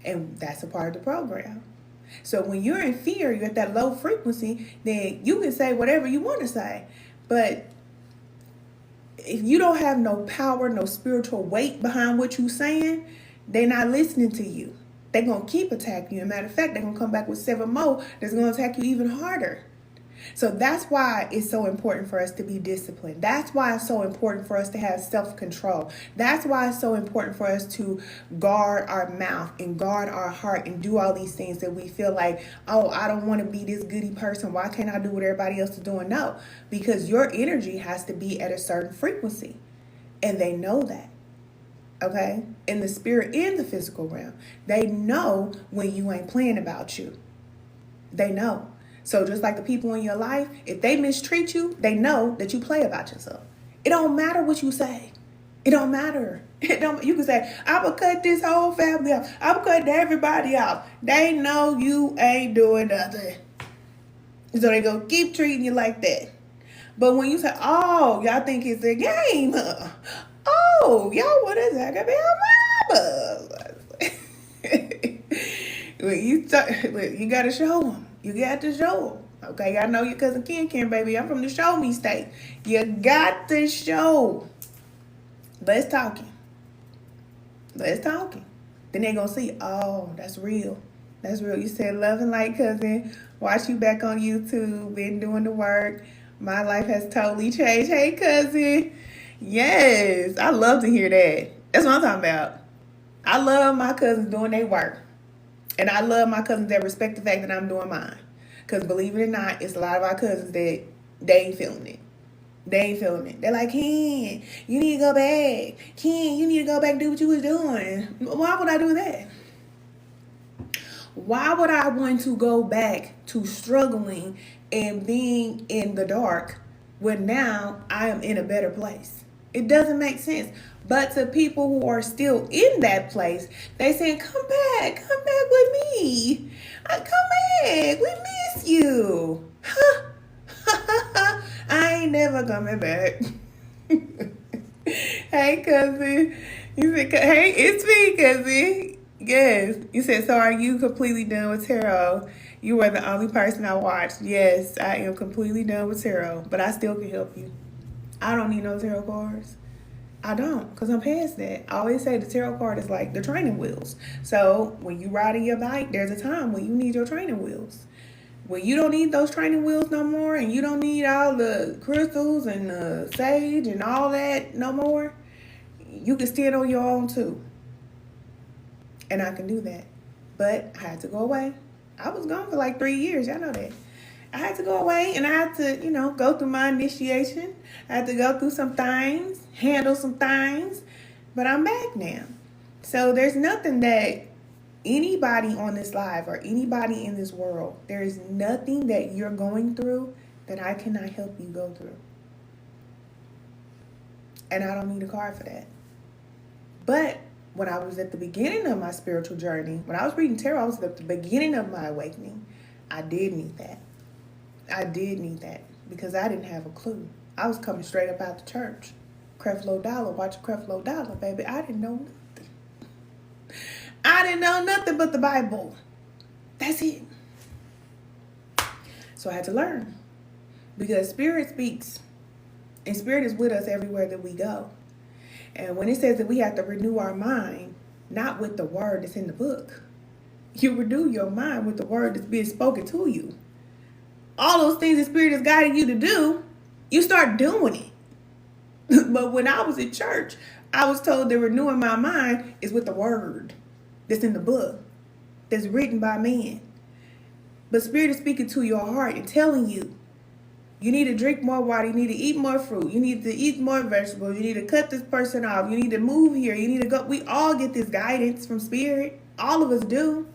And that's a part of the program. So when you're in fear, you're at that low frequency, then you can say whatever you want to say. But if you don't have no power, no spiritual weight behind what you're saying, they're not listening to you. They're going to keep attacking you. As a matter of fact, they're going to come back with 7 more that's going to attack you even harder. So that's why it's so important for us to be disciplined. That's why it's so important for us to have self-control. That's why it's so important for us to guard our mouth and guard our heart and do all these things that we feel like, oh, I don't want to be this goody person. Why can't I do what everybody else is doing? No, because your energy has to be at a certain frequency. And they know that. Okay? In the spirit and the physical realm. They know when you ain't playing about you. They know. So just like the people in your life, if they mistreat you, they know that you play about yourself. It don't matter what you say. It don't matter. You can say, I'm going to cut this whole family off. I'm going to cut everybody off. They know you ain't doing nothing. So they going to keep treating you like that. But when you say, oh, y'all think it's a game, huh? Oh, y'all want to talk about you got to show them. You got to show them. Okay, I know your cousin Ken, baby. I'm from the show me state. You got to show. Let's talking. Let's talking. Then they going to see, oh, that's real. That's real. You said love and light, cousin. Watch you back on YouTube. Been doing the work. My life has totally changed. Hey, cousin. Yes, I love to hear that. That's what I'm talking about. I love my cousins doing their work. And I love my cousins that respect the fact that I'm doing mine. Because believe it or not, it's a lot of our cousins that they ain't feeling it. They ain't feeling it. They're like, Ken, you need to go back. Ken, you need to go back and do what you was doing. Why would I do that? Why would I want to go back to struggling and being in the dark when now I am in a better place? It doesn't make sense. But to people who are still in that place, they saying, come back with me. Come back, we miss you. I ain't never coming back. Hey, cousin. You said, hey, it's me, cousin. Yes. You said, so are you completely done with tarot? You were the only person I watched. Yes, I am completely done with tarot, but I still can help you. I don't need no tarot cards. I don't, because I'm past that. I always say the tarot card is like the training wheels. So when you riding your bike, there's a time when you need your training wheels. When you don't need those training wheels no more, and you don't need all the crystals and the sage and all that no more, you can stand on your own too. And I can do that. But I had to go away. I was gone for like 3 years. Y'all know that. I had to go away, and I had to, go through my initiation. I had to go through some things, handle some things, but I'm back now. So there's nothing that anybody on this live or anybody in this world, there is nothing that you're going through that I cannot help you go through. And I don't need a card for that. But when I was at the beginning of my spiritual journey, when I was reading tarot, I was at the beginning of my awakening. I did need that. I did need that because I didn't have a clue. I was coming straight up out the church. Creflo Dollar, watch Creflo Dollar, baby. I didn't know nothing. I didn't know nothing but the Bible. That's it. So I had to learn because Spirit speaks and Spirit is with us everywhere that we go. And when it says that we have to renew our mind, not with the word that's in the book, you renew your mind with the word that's being spoken to you. All those things the Spirit is guiding you to do, you start doing it. But when I was in church, I was told that renewing my mind is with the word that's in the book, that's written by man. But Spirit is speaking to your heart and telling you, you need to drink more water, you need to eat more fruit, you need to eat more vegetables, you need to cut this person off, you need to move here, you need to go. We all get this guidance from Spirit. All of us do.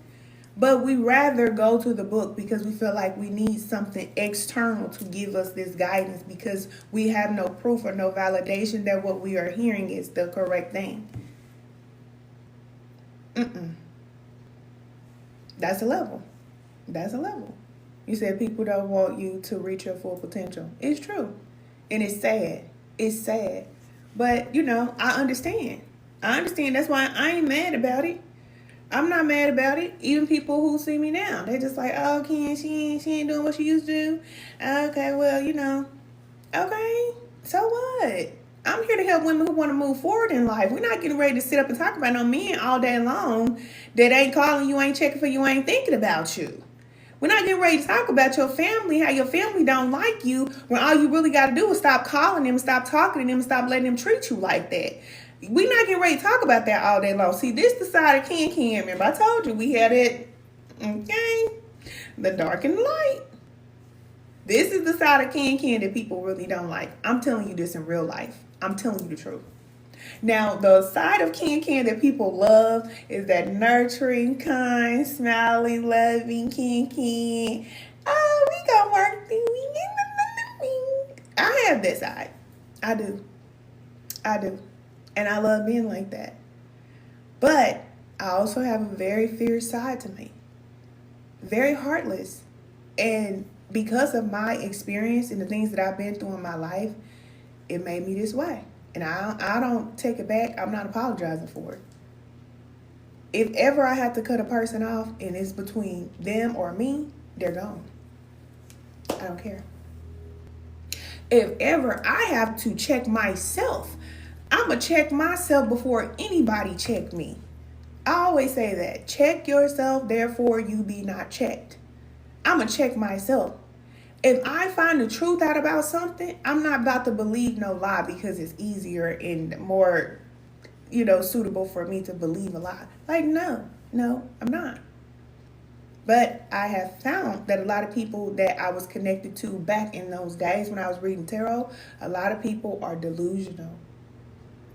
But we rather go to the book because we feel like we need something external to give us this guidance because we have no proof or no validation that what we are hearing is the correct thing. That's a level. That's a level. You said people don't want you to reach your full potential. It's true. And it's sad. It's sad. But, I understand. That's why I ain't mad about it. I'm not mad about it. Even people who see me now, they're just like, oh, she ain't doing what she used to do. Okay, well, okay, so what? I'm here to help women who want to move forward in life. We're not getting ready to sit up and talk about no men all day long that ain't calling you, ain't checking for you, ain't thinking about you. We're not getting ready to talk about your family, how your family don't like you, when all you really got to do is stop calling them, stop talking to them, stop letting them treat you like that. We're not getting ready to talk about that all day long. See, this is the side of Ken. Remember, I told you we had it, okay? The dark and the light. This is the side of Ken that people really don't like. I'm telling you this in real life. I'm telling you the truth. Now, the side of Ken that people love is that nurturing, kind, smiling, loving Ken. Oh, we gonna work. I have that side. I do. And I love being like that. But I also have a very fierce side to me. Very heartless. And because of my experience and the things that I've been through in my life, it made me this way. And I don't take it back. I'm not apologizing for it. If ever I have to cut a person off and it's between them or me, they're gone. I don't care. If ever I have to check myself, I'm going to check myself before anybody check me. I always say that. Check yourself, therefore you be not checked. I'm going to check myself. If I find the truth out about something, I'm not about to believe no lie because it's easier and more, suitable for me to believe a lie. Like, no, I'm not. But I have found that a lot of people that I was connected to back in those days when I was reading tarot, a lot of people are delusional.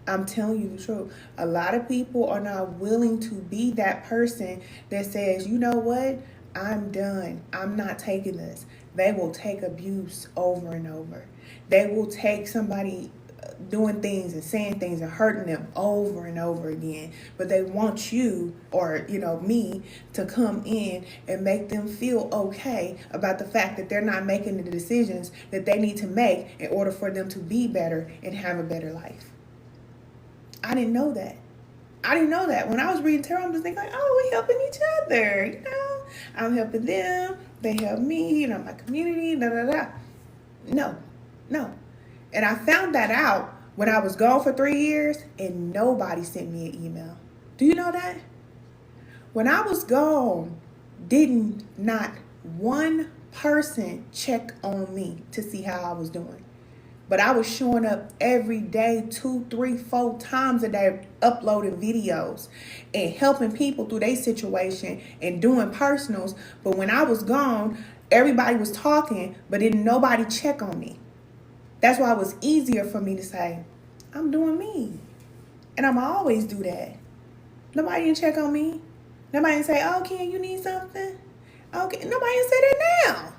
I'm telling you the truth. A lot of people are not willing to be that person that says, you know what? I'm done. I'm not taking this. They will take abuse over and over. They will take somebody doing things and saying things and hurting them over and over again. But they want you or, me to come in and make them feel okay about the fact that they're not making the decisions that they need to make in order for them to be better and have a better life. I didn't know that. When I was reading tarot, I'm just thinking, oh, we helping each other, I'm helping them, they help me, my community, No. And I found that out when I was gone for 3 years and nobody sent me an email. Do you know that? When I was gone, not one person check on me to see how I was doing. But I was showing up every day, 2, 3, 4 times a day, uploading videos and helping people through their situation and doing personals. But when I was gone, everybody was talking, but didn't nobody check on me. That's why it was easier for me to say, I'm doing me. And I'm always do that. Nobody didn't check on me. Nobody didn't say, oh, Ken, you need something? Okay, nobody didn't say that now.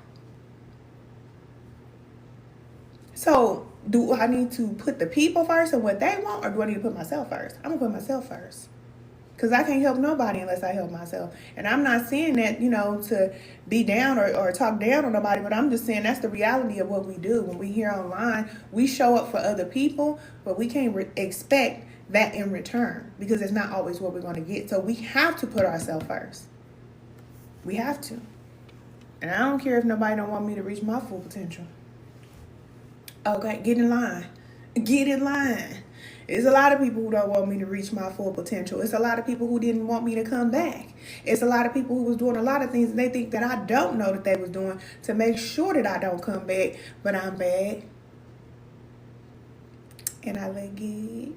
So do I need to put the people first and what they want, or do I need to put myself first? I'm going to put myself first. Because I can't help nobody unless I help myself. And I'm not saying that, to be down or talk down on nobody, but I'm just saying that's the reality of what we do. When we hear online, we show up for other people, but we can't expect that in return because it's not always what we're going to get. So we have to put ourselves first. We have to. And I don't care if nobody don't want me to reach my full potential. Okay, get in line. Get in line. It's a lot of people who don't want me to reach my full potential. It's a lot of people who didn't want me to come back. It's a lot of people who was doing a lot of things and they think that I don't know that they was doing to make sure that I don't come back, but I'm back. And I let get.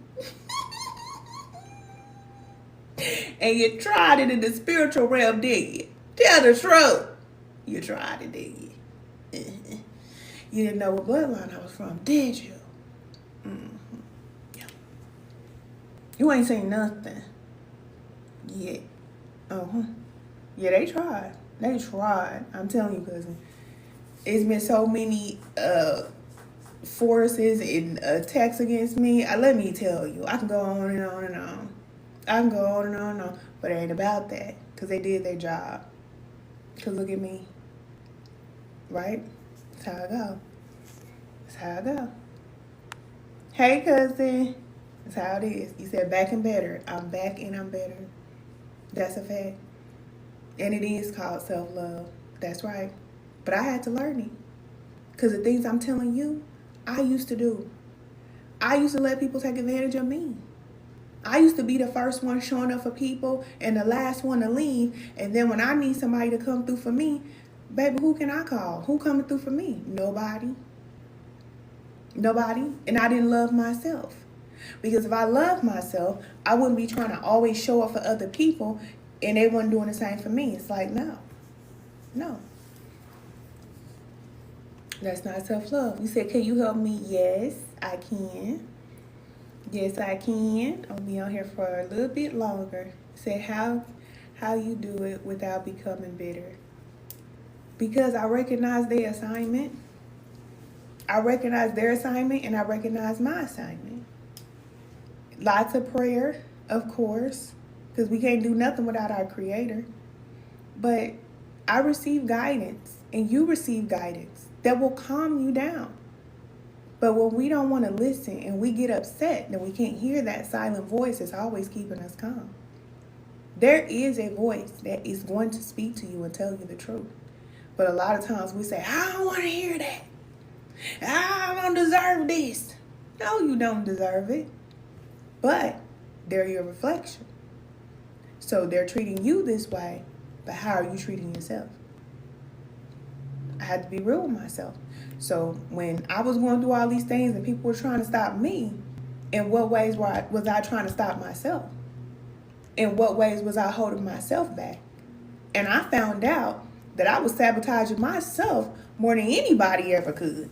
And you tried it in the spiritual realm, did you? Tell the truth. You tried it, did you? You didn't know what bloodline I was from, did you? Yeah. You ain't saying nothing yet. Yeah, they tried. They tried. I'm telling you, cousin. It's been so many forces and attacks against me. Let me tell you, I can go on and on and on. I can go on and on and on, but it ain't about that because they did their job. Because look at me. Right? That's how I go. That's how I go. Hey, cousin. That's how it is. You said back and better. I'm back and I'm better. That's a fact. And it is called self-love. That's right. But I had to learn it. Because the things I'm telling you, I used to do. I used to let people take advantage of me. I used to be the first one showing up for people and the last one to leave. And then when I need somebody to come through for me, baby, who can I call? Who coming through for me? Nobody. Nobody. And I didn't love myself. Because if I loved myself, I wouldn't be trying to always show up for other people and they weren't doing the same for me. It's like, no. That's not self-love. You said, can you help me? Yes, I can. Yes, I can. I'll be on here for a little bit longer. Say how you do it without becoming bitter. Because I recognize their assignment. I recognize their assignment and I recognize my assignment. Lots of prayer, of course, because we can't do nothing without our Creator. But I receive guidance and you receive guidance that will calm you down. But when we don't want to listen and we get upset, then we can't hear that silent voice that's always keeping us calm. There is a voice that is going to speak to you and tell you the truth. But a lot of times we say, I don't want to hear that. I don't deserve this. No, you don't deserve it. But they're your reflection. So they're treating you this way, but how are you treating yourself? I had to be real with myself. So when I was going through all these things and people were trying to stop me, in what ways was I trying to stop myself? In what ways was I holding myself back? And I found out that I was sabotaging myself more than anybody ever could.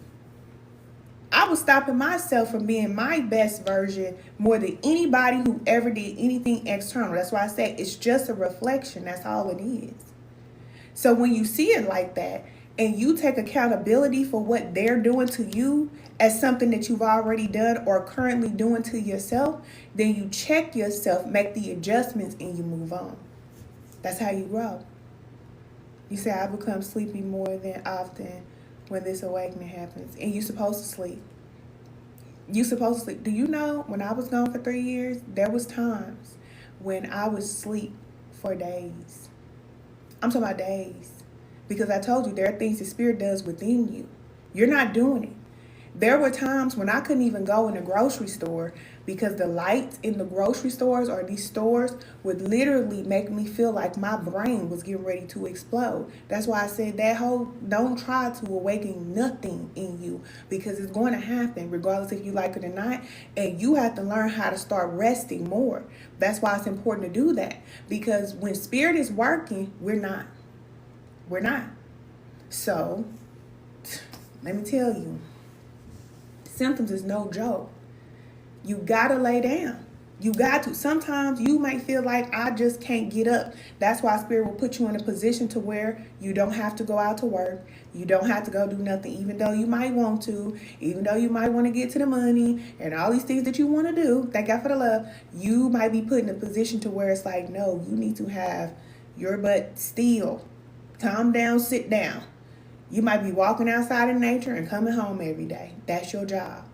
I was stopping myself from being my best version more than anybody who ever did anything external. That's why I say it's just a reflection. That's all it is. So when you see it like that, and you take accountability for what they're doing to you as something that you've already done or currently doing to yourself, then you check yourself, make the adjustments, and you move on. That's how you grow. You say, I become sleepy more than often when this awakening happens. And you're supposed to sleep. You're supposed to sleep. Do you know, when I was gone for 3 years, there was times when I would sleep for days. I'm talking about days. Because I told you, there are things the Spirit does within you. You're not doing it. There were times when I couldn't even go in a grocery store because the lights in the grocery stores or these stores would literally make me feel like my brain was getting ready to explode. That's why I said don't try to awaken nothing in you because it's going to happen regardless if you like it or not. And you have to learn how to start resting more. That's why it's important to do that, because when Spirit is working, we're not. We're not. So, let me tell you, symptoms is no joke. You gotta lay down. You got to. Sometimes you might feel like I just can't get up. That's why Spirit will put you in a position to where you don't have to go out to work. You don't have to go do nothing, even though you might want to, even though you might want to get to the money and all these things that you want to do. Thank God for the love. You might be put in a position to where it's like, no, you need to have your butt still. Calm down, sit down. You might be walking outside in nature and coming home every day. That's your job.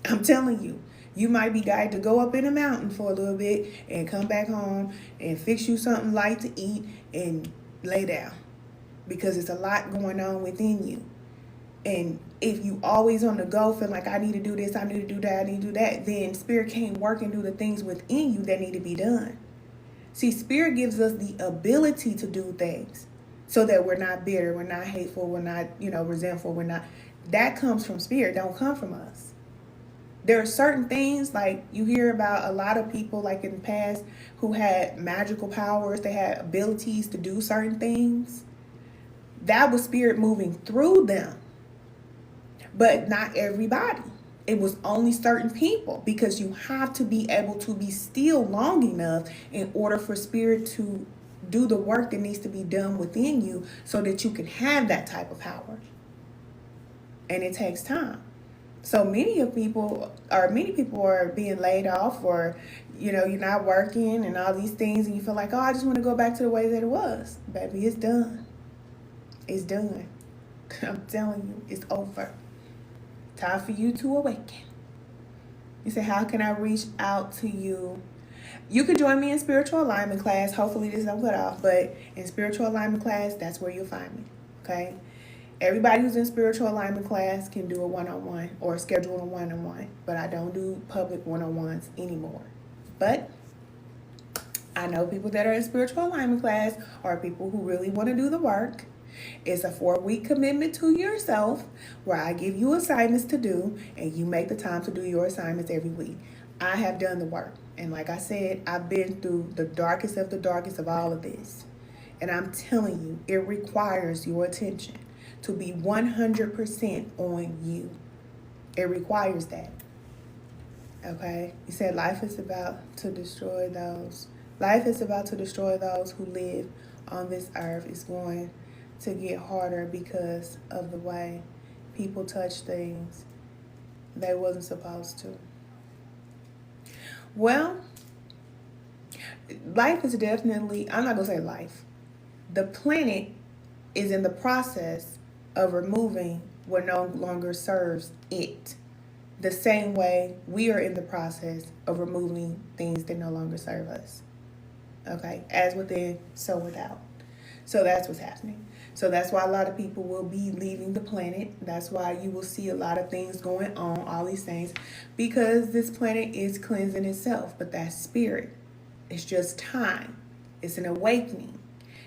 I'm telling you. You might be guided to go up in a mountain for a little bit and come back home and fix you something light to eat and lay down. Because it's a lot going on within you. And if you always on the go, feel like I need to do this, I need to do that, I need to do that, then Spirit can't work and do the things within you that need to be done. See, Spirit gives us the ability to do things so that we're not bitter, we're not hateful, we're not, resentful, we're not. That comes from Spirit, don't come from us. There are certain things, like you hear about a lot of people like in the past who had magical powers, they had abilities to do certain things. That was Spirit moving through them. But not everybody. It was only certain people, because you have to be able to be still long enough in order for Spirit to do the work that needs to be done within you so that you can have that type of power. And it takes time. So many people are being laid off, or, you're not working and all these things, and you feel like, oh, I just want to go back to the way that it was. Baby, it's done. It's done. I'm telling you, it's over. Time for you to awaken. You say, how can I reach out to you? You can join me in spiritual alignment class. Hopefully this don't cut off, but in spiritual alignment class, that's where you'll find me. Okay? Everybody who's in spiritual alignment class can do a one-on-one or schedule a one-on-one, but I don't do public one-on-ones anymore. But I know people that are in spiritual alignment class are people who really want to do the work. It's a 4-week commitment to yourself where I give you assignments to do, and you make the time to do your assignments every week. I have done the work. And like I said, I've been through the darkest of all of this. And I'm telling you, it requires your attention to be 100% on you. It requires that. Okay? You said life is about to destroy those. Life is about to destroy those who live on this earth. It's going to get harder because of the way people touch things they wasn't supposed to. Well, life is definitely, I'm not going to say life. The planet is in the process of removing what no longer serves it. The same way we are in the process of removing things that no longer serve us. Okay? As within, so without. So that's what's happening. So that's why a lot of people will be leaving the planet. That's why you will see a lot of things going on, all these things, because this planet is cleansing itself. But that's spirit. It's just time. It's an awakening.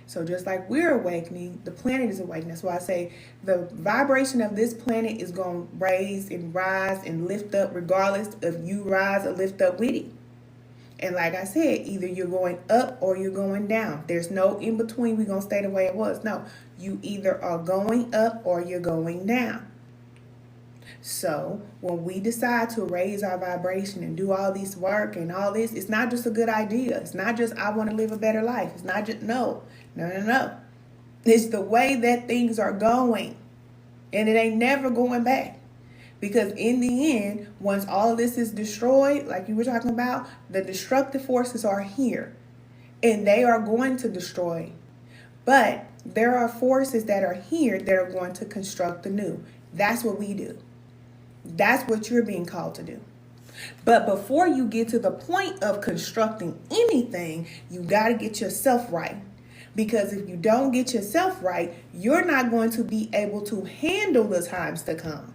So just like we're awakening, the planet is awakening. That's why I say the vibration of this planet is going to raise and rise and lift up regardless of you rise or lift up with it. And like I said, either you're going up or you're going down. There's no in between. We're going to stay the way it was. No, you either are going up or you're going down. So when we decide to raise our vibration and do all this work and all this, it's not just a good idea. It's not just I want to live a better life. It's not just, no. It's the way that things are going. And it ain't never going back. Because in the end, once all of this is destroyed, like you were talking about, the destructive forces are here. And they are going to destroy. But there are forces that are here that are going to construct the new. That's what we do. That's what you're being called to do. But before you get to the point of constructing anything, you got to get yourself right. Because if you don't get yourself right, you're not going to be able to handle the times to come.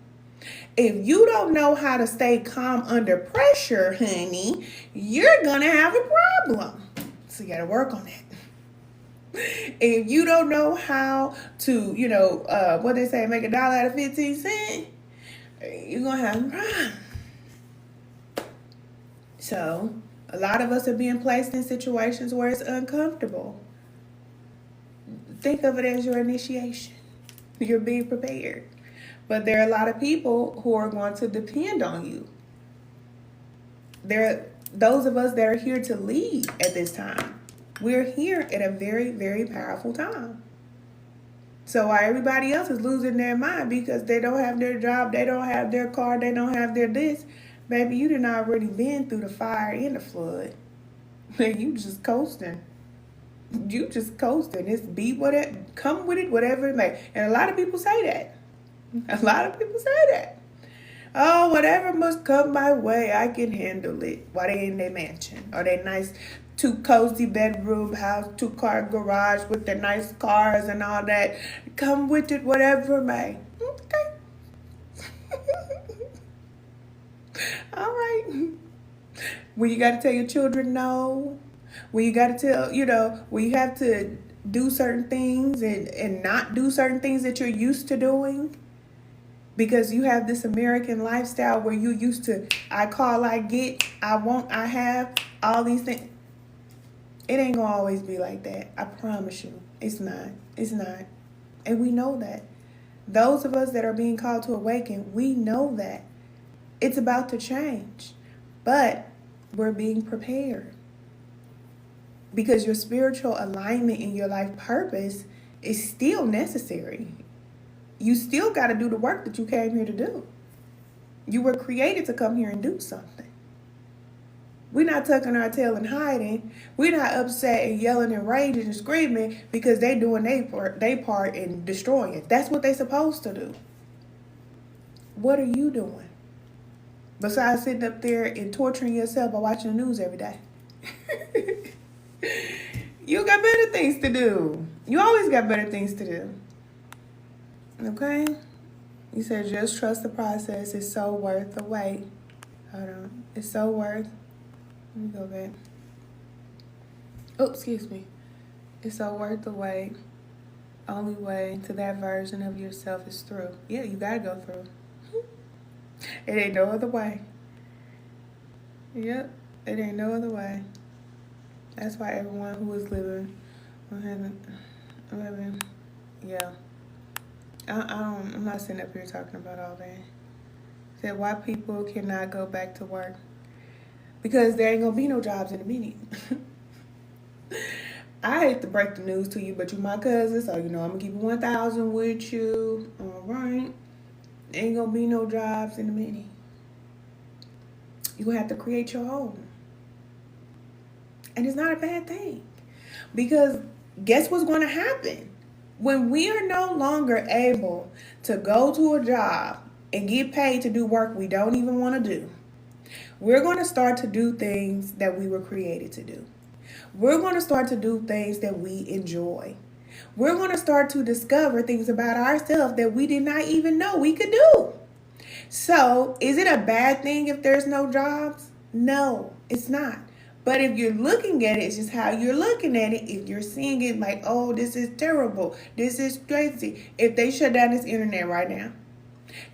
If you don't know how to stay calm under pressure, honey, you're going to have a problem. So you got to work on that. If you don't know how to, what they say, make $1 out of 15 cents, you're going to have a problem. So a lot of us are being placed in situations where it's uncomfortable. Think of it as your initiation. You're being prepared. But there are a lot of people who are going to depend on you. those of us that are here to lead at this time. We're here at a very, very powerful time. So while everybody else is losing their mind because they don't have their job, they don't have their car, they don't have their this, baby, you done already been through the fire and the flood. You just coasting. You just coasting. It's be whatever, come with it, whatever it may. And a lot of people say that. A lot of people say that. Oh, whatever must come my way, I can handle it. While they in their mansion or their nice 2 cozy bedroom house, 2-car garage with their nice cars and all that. Come with it, whatever it may. Okay. All right. When you got to tell your children no, when you got to tell, when you have to do certain things and not do certain things that you're used to doing because you have this American lifestyle where you used to, I call, I get, I want, I have, all these things. It ain't gonna always be like that. I promise you. It's not. It's not. And we know that. Those of us that are being called to awaken, we know that. It's about to change. But we're being prepared. Because your spiritual alignment and your life purpose is still necessary. You still got to do the work that you came here to do. You were created to come here and do something. We're not tucking our tail and hiding. We're not upset and yelling and raging and screaming because they doing their part in destroying it. That's what they supposed to do. What are you doing? Besides sitting up there and torturing yourself by watching the news every day. You got better things to do. You always got better things to do. Okay? You said just trust the process. It's so worth the wait. Hold on. It's so worth. Let me go back. Oh, excuse me. It's so worth the wait. Only way to that version of yourself is through. Yeah, you gotta go through. It ain't no other way. Yep, it ain't no other way. That's why everyone who is living, yeah. I'm not sitting up here talking about all that. Said why people cannot go back to work. Because there ain't gonna be no jobs in a minute. I hate to break the news to you, but you my cousin, so I'm gonna keep it 1,000 with you. All right. Ain't gonna be no jobs in a minute. You're gonna have to create your own. And it's not a bad thing. Because guess what's gonna happen? When we are no longer able to go to a job and get paid to do work we don't even want to do, we're going to start to do things that we were created to do. We're going to start to do things that we enjoy. We're going to start to discover things about ourselves that we did not even know we could do. So, is it a bad thing if there's no jobs? No, it's not. But if you're looking at it, it's just how you're looking at it. If you're seeing it like, oh, this is terrible, this is crazy. If they shut down this internet right now,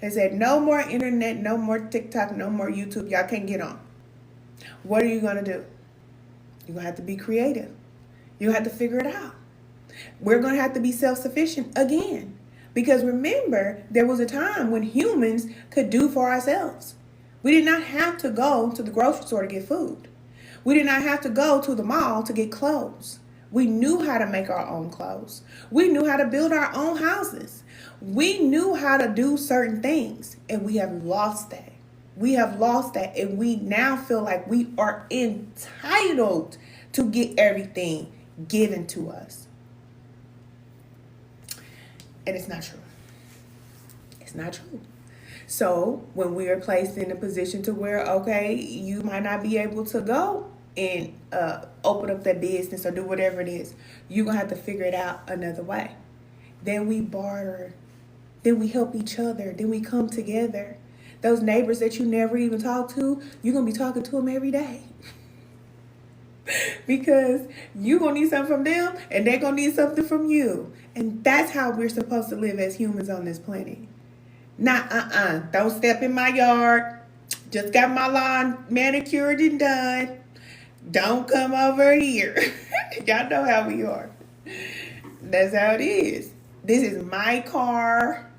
they said no more internet, no more TikTok, no more YouTube, y'all can't get on. What are you going to do? You're going to have to be creative. You have to figure it out. We're going to have to be self-sufficient again. Because remember, there was a time when humans could do for ourselves. We did not have to go to the grocery store to get food. We did not have to go to the mall to get clothes. We knew how to make our own clothes. We knew how to build our own houses. We knew how to do certain things, and we have lost that. We have lost that, and we now feel like we are entitled to get everything given to us. And it's not true. It's not true. So when we are placed in a position to where, okay, you might not be able to go and open up that business or do whatever it is, you're going to have to figure it out another way. Then we barter. Then we help each other. Then we come together. Those neighbors that you never even talk to, you're going to be talking to them every day. Because you're going to need something from them and they're going to need something from you. And that's how we're supposed to live as humans on this planet. Not, don't step in my yard. Just got my lawn manicured and done. Don't come over here. Y'all know how we are. That's how it is. This is my car.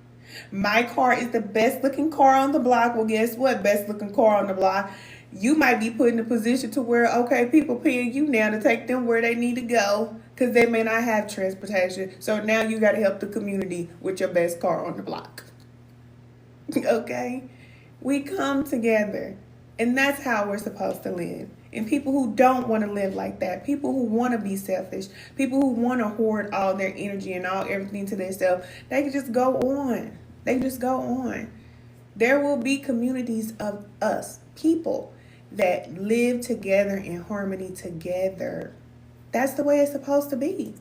My car is the best looking car on the block. Well, guess what? Best looking car on the block. You might be put in a position to where, okay, people paying you now to take them where they need to go because they may not have transportation. So now you got to help the community with your best car on the block. Okay? We come together, and that's how we're supposed to live. And people who don't want to live like that, people who want to be selfish, people who want to hoard all their energy and all everything to themselves, they can just go on. They just go on. There will be communities of us, people that live together in harmony together. That's the way it's supposed to be.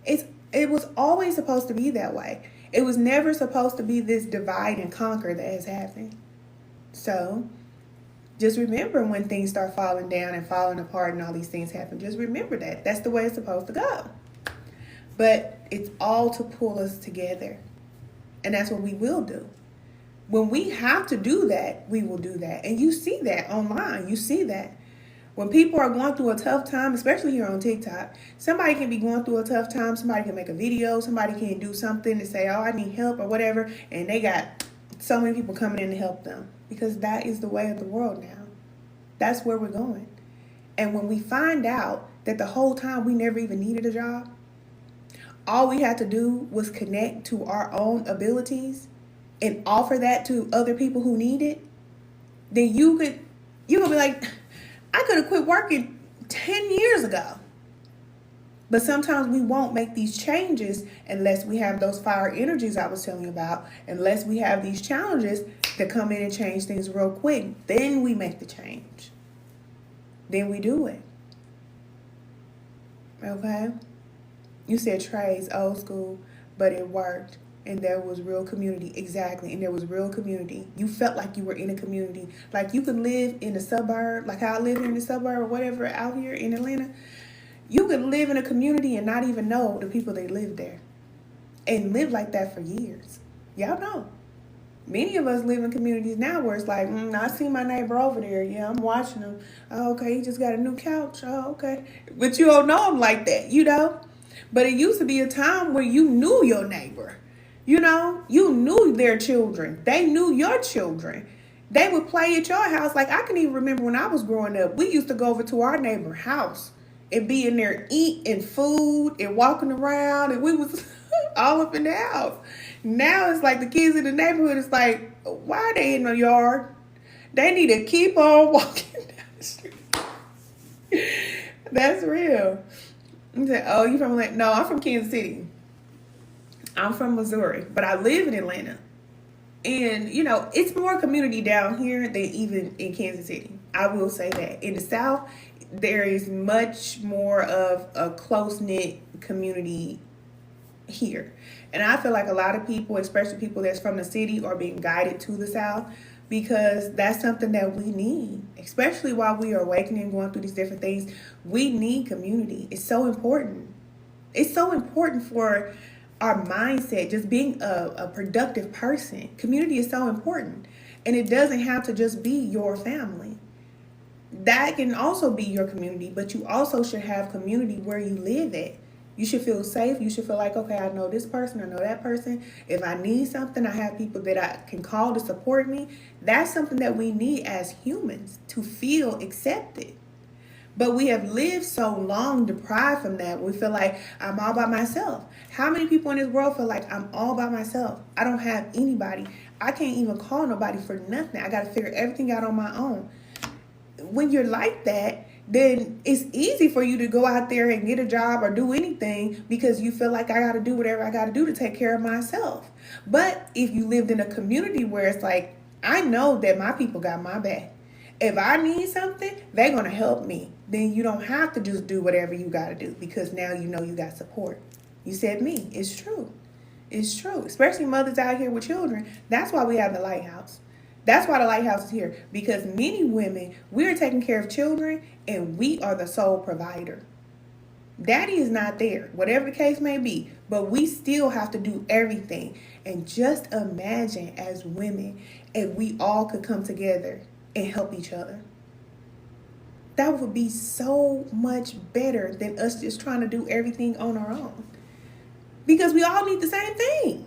It was always supposed to be that way. It was never supposed to be this divide and conquer that has happened. So just remember when things start falling down and falling apart and all these things happen, just remember that. That's the way it's supposed to go. But it's all to pull us together. And that's what we will do. When we have to do that, we will do that. And you see that online. You see that. When people are going through a tough time, especially here on TikTok, somebody can be going through a tough time. Somebody can make a video. Somebody can do something to say, oh, I need help or whatever. And they got so many people coming in to help them. Because that is the way of the world now. That's where we're going. And when we find out that the whole time we never even needed a job, all we had to do was connect to our own abilities and offer that to other people who need it, then you're gonna be like, I could have quit working 10 years ago. But sometimes we won't make these changes unless we have those fire energies I was telling you about, unless we have these challenges that come in and change things real quick. Then we make the change. Then we do it. Okay? You said trades, old school, but it worked. And there was real community. Exactly. And there was real community. You felt like you were in a community. Like you could live in a suburb, like how I live here in the suburb or whatever out here in Atlanta. You could live in a community and not even know the people that live there. And live like that for years. Y'all know. Many of us live in communities now where it's like, I see my neighbor over there. Yeah, I'm watching him. Oh, okay, he just got a new couch. Oh, okay. But you don't know him like that, you know? But it used to be a time where you knew your neighbor. You know, you knew their children. They knew your children. They would play at your house. Like I can even remember when I was growing up, we used to go over to our neighbor's house and be in there eating food and walking around. And we was all up in the house. Now it's like the kids in the neighborhood is like, why are they in the yard? They need to keep on walking down the street. That's real. You say, oh, you from Atlanta? No, I'm from Kansas City. I'm from Missouri, but I live in Atlanta. And, you know, it's more community down here than even in Kansas City. I will say that. In the South, there is much more of a close-knit community here. And I feel like a lot of people, especially people that's from the city, are being guided to the South because that's something that we need. Especially while we are awakening and going through these different things, we need community. It's so important. It's so important for our mindset, just being a productive person. Community is so important. And it doesn't have to just be your family. That can also be your community, but you also should have community where you live at. You should feel safe. You should feel like, okay, I know this person, I know that person. If I need something, I have people that I can call to support me. That's something that we need as humans, to feel accepted. But we have lived so long deprived from that. We feel like I'm all by myself. How many people in this world feel like I'm all by myself? I don't have anybody. I can't even call nobody for nothing. I got to figure everything out on my own. When you're like that, then it's easy for you to go out there and get a job or do anything because you feel like I got to do whatever I got to do to take care of myself. But if you lived in a community where it's like, I know that my people got my back. If I need something, they're going to help me. Then you don't have to just do whatever you got to do because now you know you got support. You said me. It's true. It's true. Especially mothers out here with children. That's why we have the Lighthouse. That's why the Lighthouse is here. Because many women, we're taking care of children and we are the sole provider. Daddy is not there, whatever the case may be. But we still have to do everything. And just imagine as women if we all could come together and help each other. That would be so much better than us just trying to do everything on our own. Because we all need the same thing.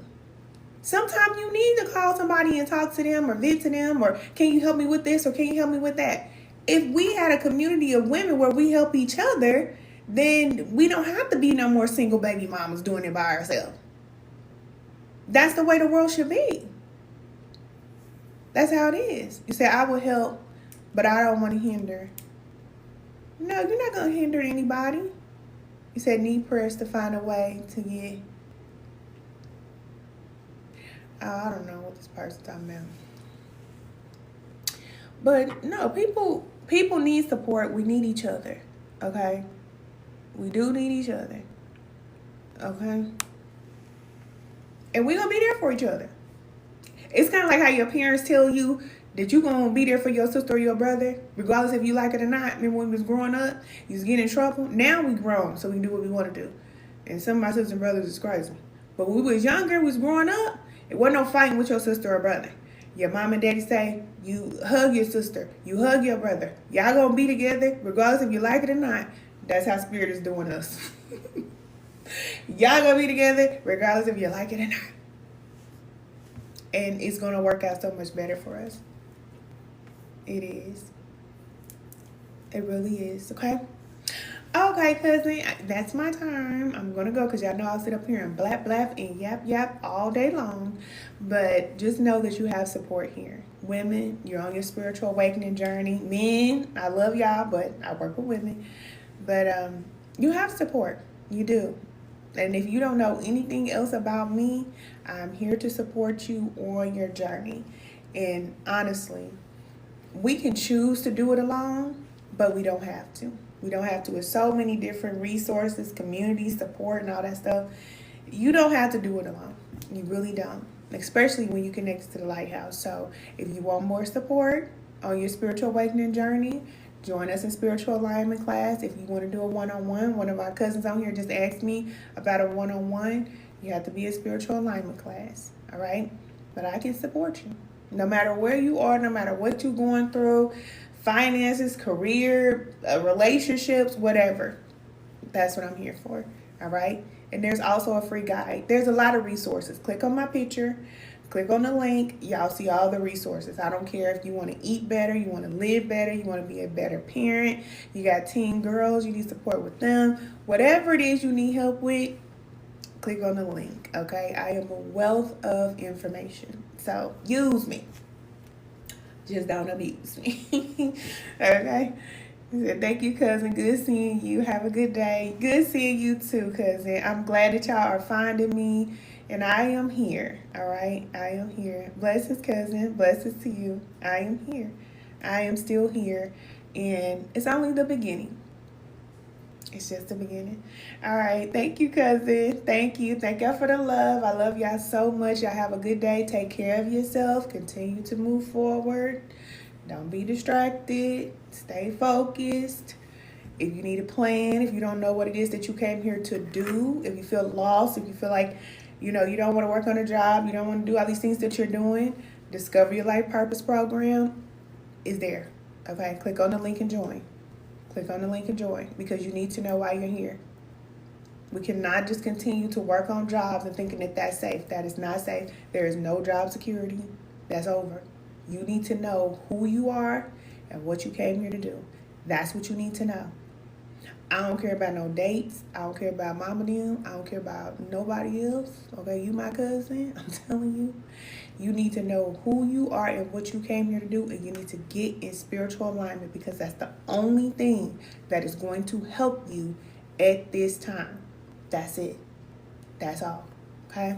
Sometimes you need to call somebody and talk to them or vent to them, or can you help me with this or can you help me with that? If we had a community of women where we help each other, then we don't have to be no more single baby mamas doing it by ourselves. That's the way the world should be. That's how it is. You say, I will help, but I don't want to hinder. No, you're not going to hinder anybody. You said need prayers to find a way to get. I don't know what this person's talking about. But no, people need support. We need each other. Okay? We do need each other. Okay? And we're going to be there for each other. It's kind of like how your parents tell you that you're going to be there for your sister or your brother, regardless if you like it or not. Remember when we was growing up, you was getting in trouble? Now we grown, so we can do what we want to do. And some of my sisters and brothers is crazy. But when we was younger, we was growing up, it wasn't no fighting with your sister or brother. Your mom and daddy say, you hug your sister, you hug your brother. Y'all going to be together, regardless if you like it or not. That's how Spirit is doing us. Y'all going to be together, regardless if you like it or not. And it's going to work out so much better for us. It is. It really is. Okay? Okay, cousin. That's my time. I'm going to go because y'all know I'll sit up here and blap and yap all day long. But just know that you have support here. Women, you're on your spiritual awakening journey. Men, I love y'all, but I work with women. But you have support. You do. And if you don't know anything else about me, I'm here to support you on your journey. And honestly, we can choose to do it alone, but we don't have to. We don't have to. With so many different resources, community support, and all that stuff, you don't have to do it alone. You really don't, especially when you connect to the Lighthouse. So if you want more support on your spiritual awakening journey, join us in spiritual alignment class. If you want to do a one-on-one, one of our cousins on here just asked me about a one-on-one. You have to be a spiritual alignment class, all right? But I can support you. No matter where you are, no matter what you're going through, finances, career, relationships, whatever. That's what I'm here for, all right? And there's also a free guide. There's a lot of resources. Click on my picture. Click on the link. Y'all see all the resources. I don't care if you want to eat better, you want to live better, you want to be a better parent, you got teen girls, you need support with them. Whatever it is you need help with, click on the link, okay? I am a wealth of information. So use me. Just don't abuse me. Okay? Thank you, cousin. Good seeing you. Have a good day. Good seeing you too, cousin. I'm glad that y'all are finding me. And I am here, all right? I am here. Blessings, cousin. Blessings to you. I am here. I am still here. And it's only the beginning. It's just the beginning. All right. Thank you, cousin. Thank you. Thank y'all for the love. I love y'all so much. Y'all have a good day. Take care of yourself. Continue to move forward. Don't be distracted. Stay focused. If you need a plan, if you don't know what it is that you came here to do, if you feel lost, if you feel like, you don't want to work on a job, you don't want to do all these things that you're doing, Discover Your Life Purpose program is there. Okay, click on the link and join. Click on the link and join because you need to know why you're here. We cannot just continue to work on jobs and thinking that that's safe. That is not safe. There is no job security. That's over. You need to know who you are and what you came here to do. That's what you need to know. I don't care about no dates. I don't care about mama them. I don't care about nobody else. Okay, you my cousin. I'm telling you. You need to know who you are and what you came here to do, and you need to get in spiritual alignment because that's the only thing that is going to help you at this time. That's it. That's all. Okay?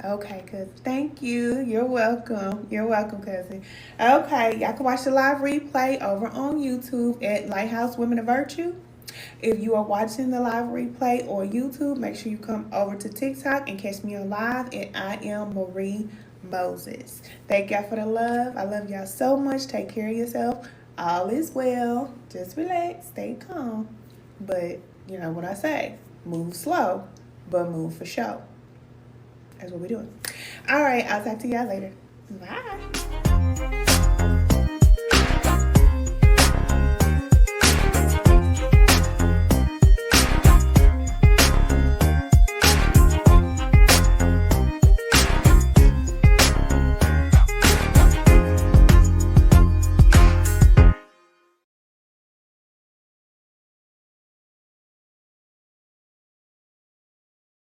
Okay, cousin. Thank you. You're welcome. You're welcome, cousin. Okay, y'all can watch the live replay over on YouTube at Lighthouse Women of Virtue. If you are watching the live replay on YouTube, make sure you come over to TikTok and catch me on live at I Am Marie Moses. Thank y'all for the love. I love y'all so much. Take care of yourself. All is well. Just relax. Stay calm. But you know what I say. Move slow, but move for show. That's what we're doing. All right. I'll talk to y'all later. Bye.